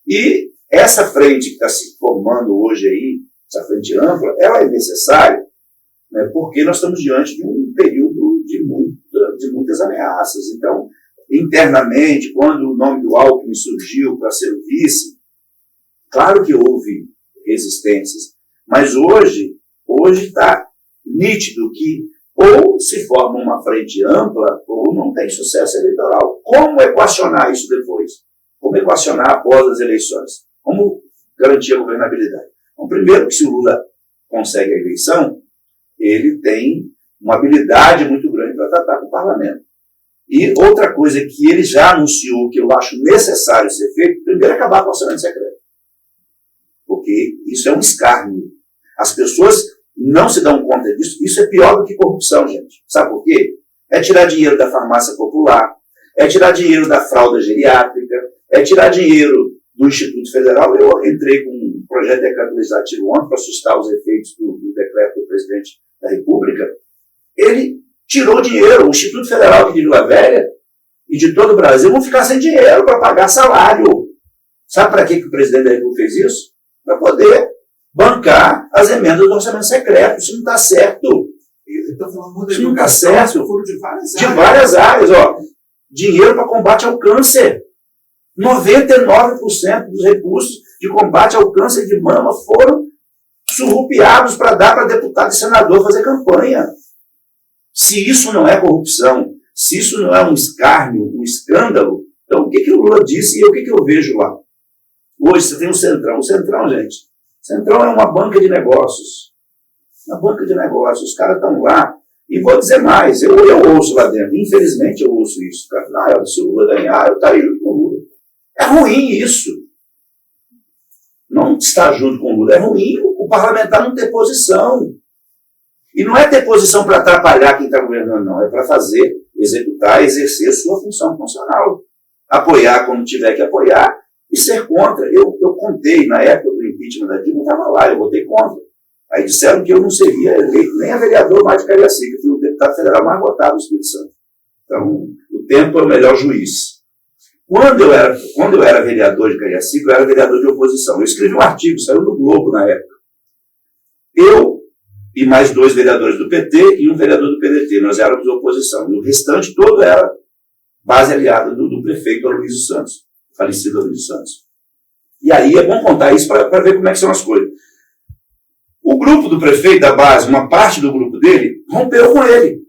E essa frente que está se formando hoje aí, essa frente ampla, ela é necessária, né, porque nós estamos diante de um período de muitas ameaças. Então, internamente, quando o nome do Alckmin surgiu para ser o vice, claro que houve resistências, mas hoje está nítido que ou se forma uma frente ampla ou não tem sucesso eleitoral. Como equacionar isso depois? Como equacionar após as eleições? Como garantir a governabilidade? Então, primeiro, que se o Lula consegue a eleição, ele tem uma habilidade muito grande para tratar com o parlamento. E outra coisa que ele já anunciou, que eu acho necessário ser feito, primeiro é acabar com o orçamento secreto. Porque isso é um escárnio. As pessoas não se dão conta disso. Isso é pior do que corrupção, gente. Sabe por quê? É tirar dinheiro da farmácia popular, é tirar dinheiro da fralda geriátrica, é tirar dinheiro do Instituto Federal. Eu entrei com um projeto de decreto legislativo ontem para assustar os efeitos do decreto do presidente da República. Ele tirou dinheiro. O Instituto Federal aqui de Vila Velha e de todo o Brasil vão ficar sem dinheiro para pagar salário. Sabe para que o presidente da República fez isso? Para poder bancar as emendas do orçamento secreto. Isso não está certo. Isso não está certo. De várias áreas. Ó. Dinheiro para combate ao câncer. 99% dos recursos de combate ao câncer de mama foram surrupiados para dar para deputado e senador fazer campanha. Se isso não é corrupção, se isso não é um escárnio, um escândalo, então o que o Lula disse e o que eu vejo lá? Hoje você tem o Centrão. O Centrão, gente, o Centrão é uma banca de negócios. Uma banca de negócios. Os caras estão lá. E vou dizer mais, eu ouço lá dentro. Infelizmente eu ouço isso. Cara, se o Lula ganhar, eu estaria junto com o Lula. É ruim isso. Não estar junto com o Lula. É ruim o parlamentar não ter posição. E não é ter posição para atrapalhar quem está governando, não. É para fazer, executar, exercer sua função funcional. Apoiar quando tiver que apoiar e ser contra. Eu contei, na época do impeachment da Dilma, eu estava lá, eu votei contra. Aí disseram que eu não seria eleito nem a vereador mais de Cariacica, eu fui o deputado federal mais votado do Espírito Santo. Então, o tempo é o melhor juiz. Quando eu era vereador de Cariacica, eu era vereador de oposição. Eu escrevi um artigo, saiu no Globo na época. Eu e mais 2 vereadores do PT e um vereador do PDT. Nós éramos de oposição. E o restante todo era base aliada do prefeito Aloysio Santos, falecido Aloysio Santos. E aí é bom contar isso para ver como é que são as coisas. O grupo do prefeito da base, uma parte do grupo dele, rompeu com ele.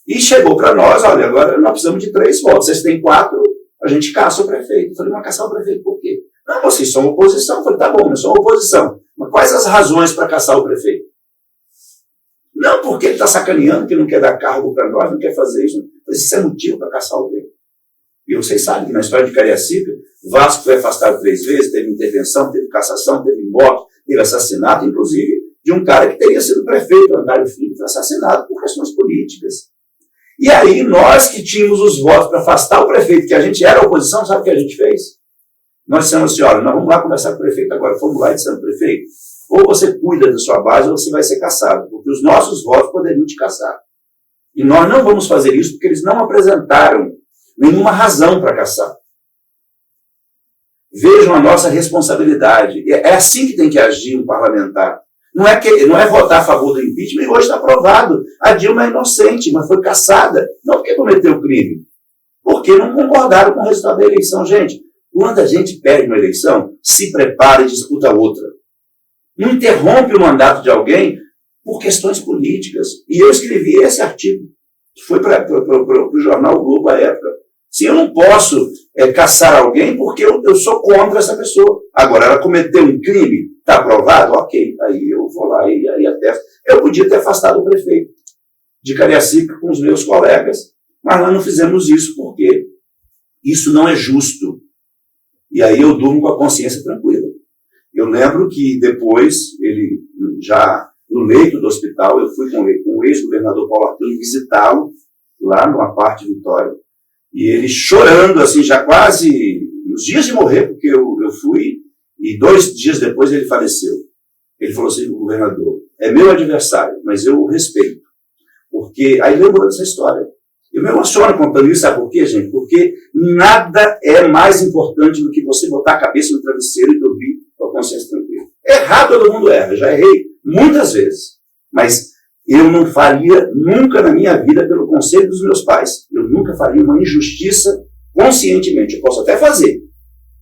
E chegou para nós, olha, agora nós precisamos de 3 votos. Vocês têm 4, a a gente caça o prefeito. Eu falei, mas caçar o prefeito por quê? Não, vocês são oposição. Eu falei, tá bom, nós somos oposição. Mas quais as razões para caçar o prefeito? Não, porque ele está sacaneando, que não quer dar cargo para nós, não quer fazer isso. Eu falei, isso é motivo para caçar alguém. E vocês sabem que na história de Cariacica, Vasco foi afastado 3 vezes, teve intervenção, teve cassação, teve morte, teve assassinato, inclusive, de um cara que teria sido prefeito, Andário Filho, foi assassinado por questões políticas. E aí, nós que tínhamos os votos para afastar o prefeito, que a gente era a oposição, sabe o que a gente fez? Nós dissemos assim, olha, nós vamos lá conversar com o prefeito agora. Fomos lá e dissemos, prefeito, ou você cuida da sua base ou você vai ser cassado, porque os nossos votos poderiam te caçar. E nós não vamos fazer isso porque eles não apresentaram nenhuma razão para caçar. Vejam a nossa responsabilidade. É assim que tem que agir um parlamentar. Não é votar a favor do impeachment e hoje está aprovado. A Dilma é inocente, mas foi caçada. Não porque cometeu crime, porque não concordaram com o resultado da eleição. Gente, quando a gente perde uma eleição, se prepara e disputa outra. Não interrompe o mandato de alguém por questões políticas. E eu escrevi esse artigo, que foi para o jornal o Globo à época. Se eu não posso caçar alguém porque eu sou contra essa pessoa. Agora, ela cometeu um crime, está aprovado? Ok, aí eu vou lá e atesto. Eu podia ter afastado o prefeito de Cariacica com os meus colegas, mas nós não fizemos isso porque isso não é justo. E aí eu durmo com a consciência tranquila. Eu lembro que depois, ele já no leito do hospital, eu fui com o ex-governador Paulo Arthur visitá-lo lá numa parte de Vitória. E ele chorando, assim, já quase nos dias de morrer, porque eu fui, e 2 dias depois ele faleceu. Ele falou assim, o governador, é meu adversário, mas eu o respeito. Porque, aí lembrou dessa história. Eu me emociono contando isso, sabe por quê, gente? Porque nada é mais importante do que você botar a cabeça no travesseiro e dormir com a consciência tranquila. Errado todo mundo erra, já errei muitas vezes. Mas eu não faria nunca na minha vida pelo conselho dos meus pais. Eu nunca faria uma injustiça conscientemente. Eu posso até fazer,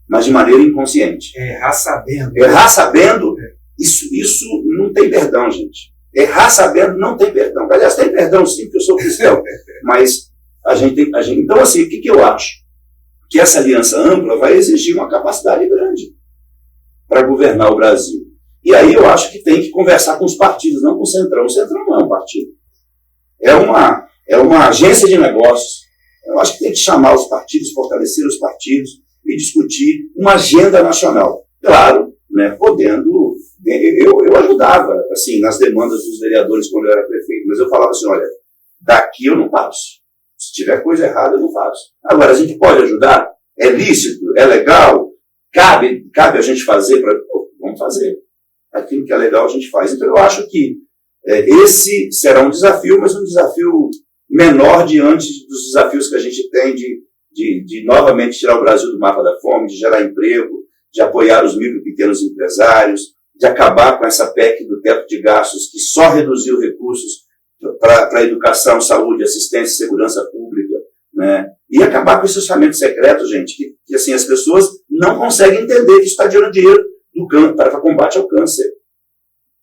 mas de maneira inconsciente. Errar sabendo. Errar sabendo, isso não tem perdão, gente. Errar sabendo não tem perdão. Aliás, tem perdão sim, porque eu sou cristão. Mas a gente tem... Então, assim, o que eu acho? Que essa aliança ampla vai exigir uma capacidade grande para governar o Brasil. E aí eu acho que tem que conversar com os partidos, não com o Centrão. O Centrão não é um partido. É uma agência de negócios. Eu acho que tem que chamar os partidos, fortalecer os partidos e discutir uma agenda nacional. Claro, né, podendo... Eu ajudava, assim, nas demandas dos vereadores quando eu era prefeito, mas eu falava assim, olha, daqui eu não passo. Se tiver coisa errada, eu não faço. Agora, a gente pode ajudar? É lícito? É legal? Cabe a gente fazer? Vamos fazer. Aquilo que é legal a gente faz. Então, eu acho que esse será um desafio, mas um desafio menor diante dos desafios que a gente tem de novamente tirar o Brasil do mapa da fome, de gerar emprego, de apoiar os micro e pequenos empresários, de acabar com essa PEC do teto de gastos que só reduziu recursos para educação, saúde, assistência e segurança pública, né? E acabar com esse orçamento secreto, gente, que assim, as pessoas não conseguem entender que está tirando dinheiro do câncer, para combate ao câncer.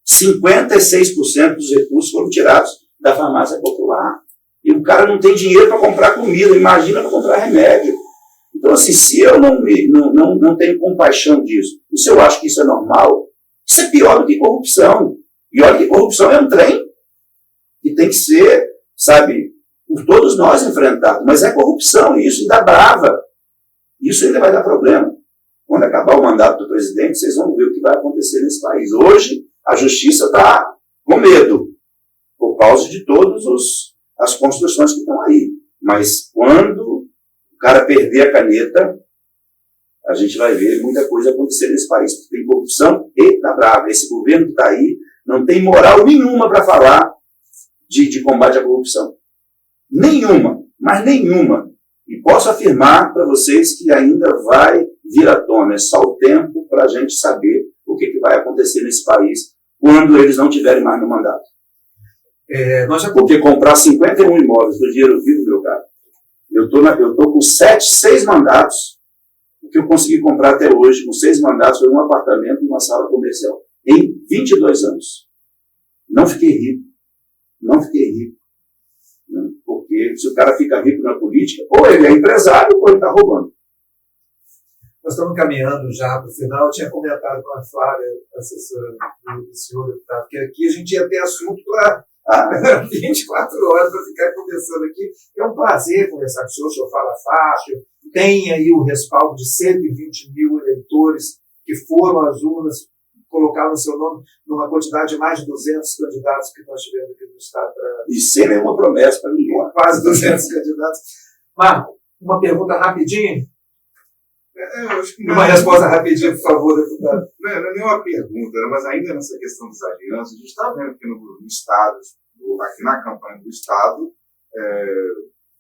56% dos recursos foram tirados da farmácia popular. E o cara não tem dinheiro para comprar comida, imagina para comprar remédio. Então, assim, se eu não tenho compaixão disso, e se eu acho que isso é normal, isso é pior do que corrupção. E olha que corrupção é um trem que tem que ser, sabe, por todos nós enfrentado. Mas é corrupção, e isso ainda brava. Isso ainda vai dar problema. Quando acabar o mandato do presidente, vocês vão ver o que vai acontecer nesse país. Hoje, a justiça está com medo, por causa de todas as construções que estão aí. Mas quando o cara perder a caneta, a gente vai ver muita coisa acontecer nesse país. Porque tem corrupção e tá brava. Esse governo que está aí não tem moral nenhuma para falar de combate à corrupção. Nenhuma, mas nenhuma. E posso afirmar para vocês que ainda vai vir à tona. É só o tempo para a gente saber o que vai acontecer nesse país quando eles não tiverem mais no mandato. Porque comprar 51 imóveis do dinheiro vivo, meu cara, eu tô com 6 mandatos. O que eu consegui comprar até hoje, com 6 mandatos, foi um apartamento e uma sala comercial. Em 22 anos. Não fiquei rico. Porque se o cara fica rico na política, ou ele é empresário ou ele está roubando. Nós estamos caminhando já para o final. Eu tinha comentado com a Flávia, assessora do senhor deputado, que aqui a gente ia ter assunto para 24 horas para ficar conversando aqui. É um prazer conversar com o senhor fala fácil, tem aí o respaldo de 120 mil eleitores que foram às urnas, colocaram o seu nome numa quantidade de mais de 200 candidatos que nós tivemos aqui no Estado. E sem nenhuma promessa para ninguém. Quase 200 candidatos. Marco, uma pergunta rapidinho. Eu acho que Uma resposta rapidinha, por favor, deputado. Não é nenhuma pergunta, mas ainda nessa questão das alianças, a gente está vendo aqui no Estado, aqui na campanha do Estado,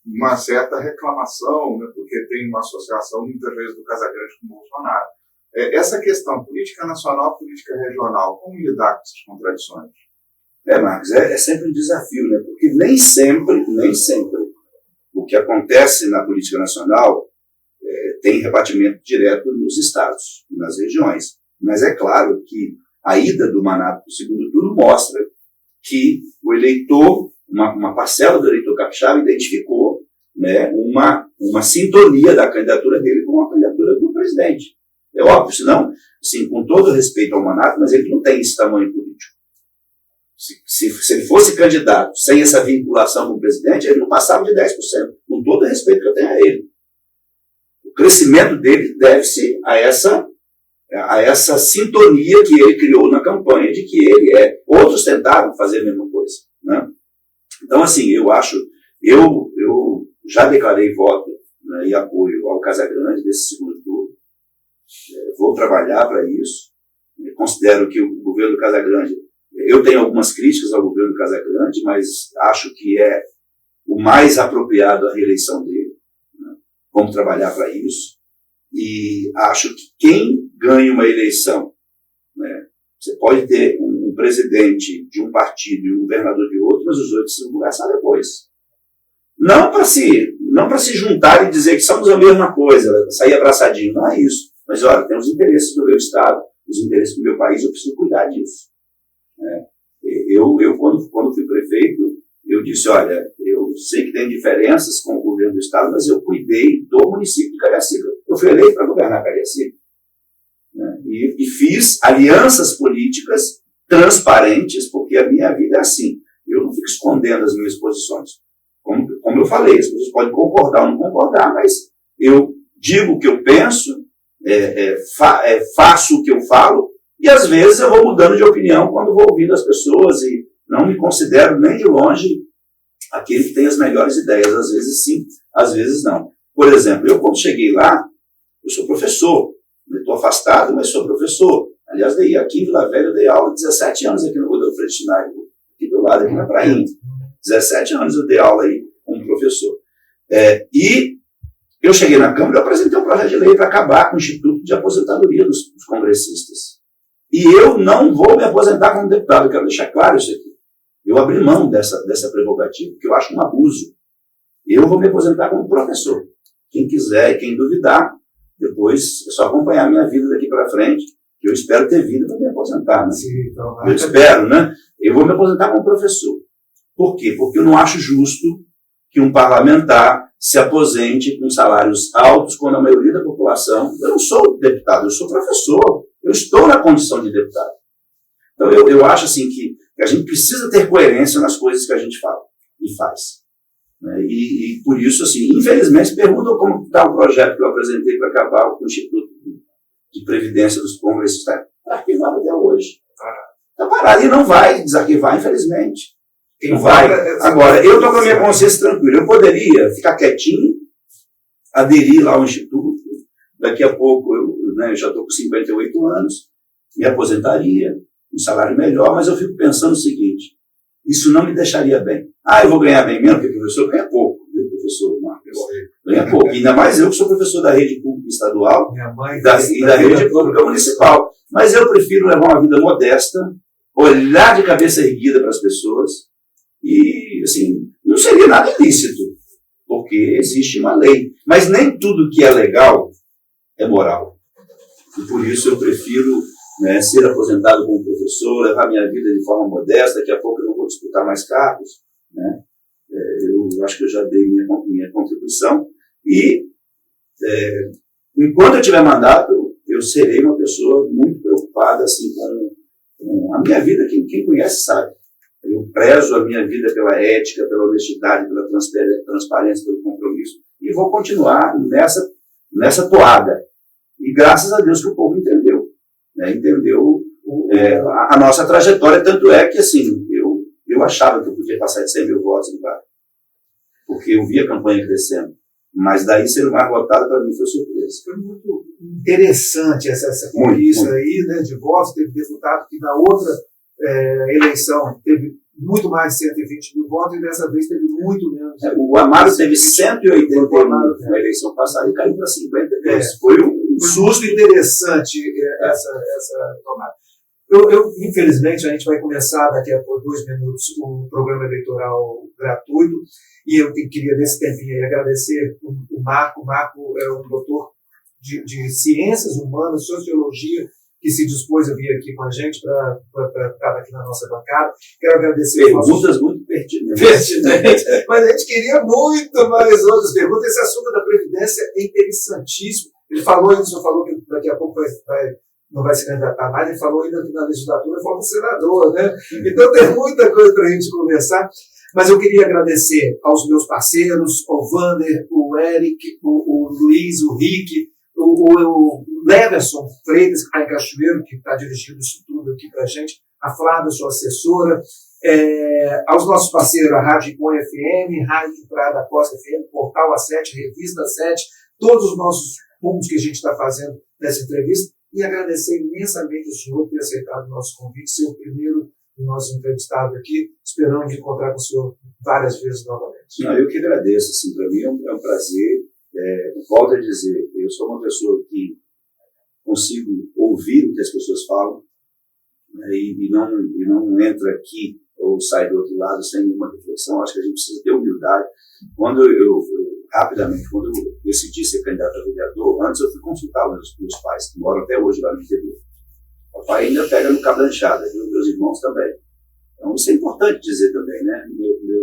uma certa reclamação, né, porque tem uma associação muitas vezes do Casagrande com o Bolsonaro. Essa questão política nacional, política regional, como lidar com essas contradições? Marcos, é sempre um desafio, né? Porque nem sempre o que acontece na política nacional tem rebatimento direto nos estados, nas regiões. Mas é claro que a ida do Manato para o segundo turno mostra que o eleitor, uma parcela do eleitor capixaba identificou, né, uma sintonia da candidatura dele com a candidatura do presidente. É óbvio, senão, assim, com todo respeito ao Manato, mas ele não tem esse tamanho político. Se ele fosse candidato sem essa vinculação com o presidente, ele não passava de 10%, com todo o respeito que eu tenho a ele. O crescimento dele deve-se a essa sintonia que ele criou na campanha de que ele é. Outros tentaram fazer a mesma coisa, né? Então, assim, eu já declarei voto, né, e apoio ao Casagrande nesse segundo turno. Vou trabalhar para isso. Eu considero que o governo do Casagrande, eu tenho algumas críticas ao governo do Casagrande, mas acho que é o mais apropriado a reeleição dele. Né? Vamos trabalhar para isso. E acho que quem ganha uma eleição, né, você pode ter um presidente de um partido e um governador de outro, mas os outros vão conversar depois. Não para se juntar e dizer que somos a mesma coisa, sair abraçadinho, não é isso. Mas, olha, tem os interesses do meu Estado, os interesses do meu país, eu preciso cuidar disso. Eu quando fui prefeito, eu disse, olha, eu sei que tem diferenças com o governo do Estado, mas eu cuidei do município de Cariacica. Eu fui eleito para governar Cariacica. Né? E fiz alianças políticas transparentes, porque a minha vida é assim. Eu não fico escondendo as minhas posições. Como eu falei, as pessoas podem concordar ou não concordar, mas eu digo o que eu penso, faço o que eu falo, e às vezes eu vou mudando de opinião quando vou ouvindo as pessoas e não me considero nem de longe aquele que tem as melhores ideias. Às vezes sim, às vezes não. Por exemplo, eu quando cheguei lá, eu sou professor, estou afastado, mas sou professor. Aliás, aqui em Vila Velha eu dei aula 17 anos aqui no Rodolfo Freire Schneider, aqui do lado, aqui na Prainha. 17 anos eu dei aula aí como professor. E eu cheguei na Câmara e apresentei um projeto de lei para acabar com o Instituto de Aposentadoria dos congressistas. E eu não vou me aposentar como deputado, eu quero deixar claro isso aqui. Eu abri mão dessa prerrogativa, porque eu acho um abuso. Eu vou me aposentar como professor. Quem quiser e quem duvidar, depois é só acompanhar a minha vida daqui para frente. Eu espero ter vida para me aposentar. Né? Sim, então, eu espero, né? Eu vou me aposentar como professor. Por quê? Porque eu não acho justo que um parlamentar se aposente com salários altos quando a maioria da população... Eu não sou deputado, eu sou professor. Eu estou na condição de deputado. Então eu acho assim que a gente precisa ter coerência nas coisas que a gente fala e faz. Né? E por isso, assim, infelizmente, perguntam como está o projeto que eu apresentei para acabar com o Instituto de Previdência dos Congressistas. Está arquivado até hoje. Está parado e não vai desarquivar, infelizmente. Não vai. Agora, eu estou com a minha consciência tranquila. Eu poderia ficar quietinho, aderir lá ao Instituto. Daqui a pouco, eu já estou com 58 anos, me aposentaria, um salário melhor, mas eu fico pensando o seguinte, isso não me deixaria bem. Eu vou ganhar bem mesmo, porque o professor ganha pouco, viu, professor Marcos? Ganha pouco. Ainda mais eu que sou professor da rede pública estadual e da rede pública municipal. Mas eu prefiro levar uma vida modesta, olhar de cabeça erguida para as pessoas e, assim, não seria nada ilícito, porque existe uma lei. Mas nem tudo que é legal é moral. E por isso eu prefiro, né, ser aposentado como professor, levar minha vida de forma modesta. Daqui a pouco eu não vou disputar mais cargos. Né? Eu acho que eu já dei minha contribuição. E enquanto eu tiver mandato, eu serei uma pessoa muito preocupada assim, com a minha vida. Quem conhece sabe. Eu prezo a minha vida pela ética, pela honestidade, pela transparência, pelo compromisso. E vou continuar nessa toada. E graças a Deus que o povo entendeu. Né? Entendeu a nossa trajetória. Tanto é que assim, eu achava que eu podia passar de 100 mil votos em Barra. Porque eu via a campanha crescendo. Mas daí ser o mais votado para mim foi surpresa. Foi muito interessante essa conquista aí, né, de votos. Teve deputado que na outra eleição teve muito mais de 120 mil votos e dessa vez teve muito menos. O Amaro teve 181 na eleição passada e caiu para 52. Foi um susto interessante essa tomada. Infelizmente, a gente vai começar daqui a 2 minutos o programa eleitoral gratuito e eu queria nesse tempinho aí agradecer o Marco. O Marco é um doutor de ciências humanas, sociologia, que se dispôs a vir aqui com a gente para estar aqui na nossa bancada. Quero agradecer. Perguntas muito pertinentes. Mas a gente queria muito mais outras perguntas. Esse assunto da Previdência é interessantíssimo. Ele falou isso, falou que daqui a pouco não vai se candidatar mais, ele falou ainda que na legislatura falta senador, né? Então tem muita coisa para a gente conversar. Mas eu queria agradecer aos meus parceiros, ao Vander, o Eric, o Luiz, o Rick, o Leverson Freitas, que está em Cachoeiro, que está dirigindo isso tudo aqui para a gente, a Flávia, sua assessora, aos nossos parceiros, a Rádio Icônia FM, Rádio Praia da Costa FM, Portal A7, Revista 7, todos os nossos pontos que a gente está fazendo nessa entrevista, e agradecer imensamente o senhor por ter aceitado o nosso convite, ser o primeiro do nosso entrevistado aqui. Esperamos encontrar com o senhor várias vezes novamente. Não, eu que agradeço. Assim, para mim é um prazer. Volto a dizer, eu sou uma pessoa que consigo ouvir o que as pessoas falam, né, e não entra aqui ou sai do outro lado sem nenhuma reflexão. Acho que a gente precisa ter humildade. Quando eu decidi ser candidato a vereador, antes eu fui consultar os meus pais, que moram até hoje lá no interior. O pai ainda pega no cabo da enxada, e os meus irmãos também. Então isso é importante dizer também, né?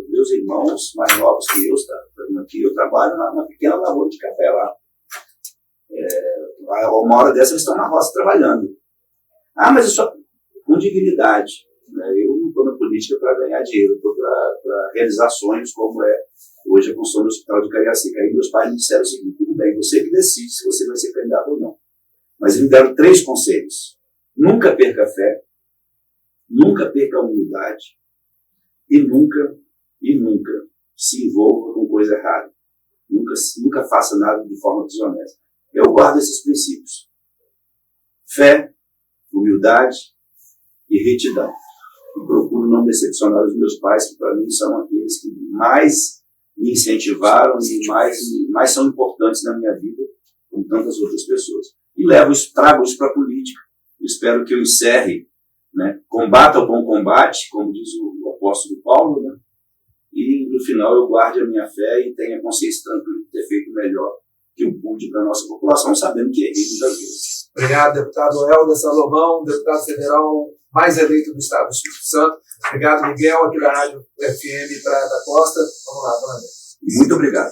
Meus irmãos mais novos que eu trabalho na pequena lavoura de café lá. Uma hora dessa eles estão na roça trabalhando. Mas isso com dignidade. Né? Eu não estou na política para ganhar dinheiro, estou para realizar sonhos, como é hoje a construção do Hospital de Cariacica. Aí meus pais me disseram o seguinte: tudo bem, você que decide se você vai ser candidato ou não. Mas eles me deram 3 conselhos. Nunca perca a fé, nunca perca a humildade e nunca se envolva com coisa errada. Nunca faça nada de forma desonesta. Eu guardo esses princípios: fé, humildade e retidão. E procuro não decepcionar os meus pais, que para mim são aqueles que mais me incentivaram e mais são importantes na minha vida, como tantas outras pessoas. E trago isso para a política. Espero que eu encerre, né, combata o bom combate, como diz o apóstolo Paulo, né, e no final eu guarde a minha fé e tenha consciência tranquila de ter feito o melhor que eu pude para a nossa população, sabendo que errei muitas vezes. Obrigado, deputado Helder Salomão, deputado federal mais eleito do Estado do Espírito Santo. Obrigado, Miguel, aqui da Rádio FM Praia da Costa. Vamos lá, Wander. Muito obrigado.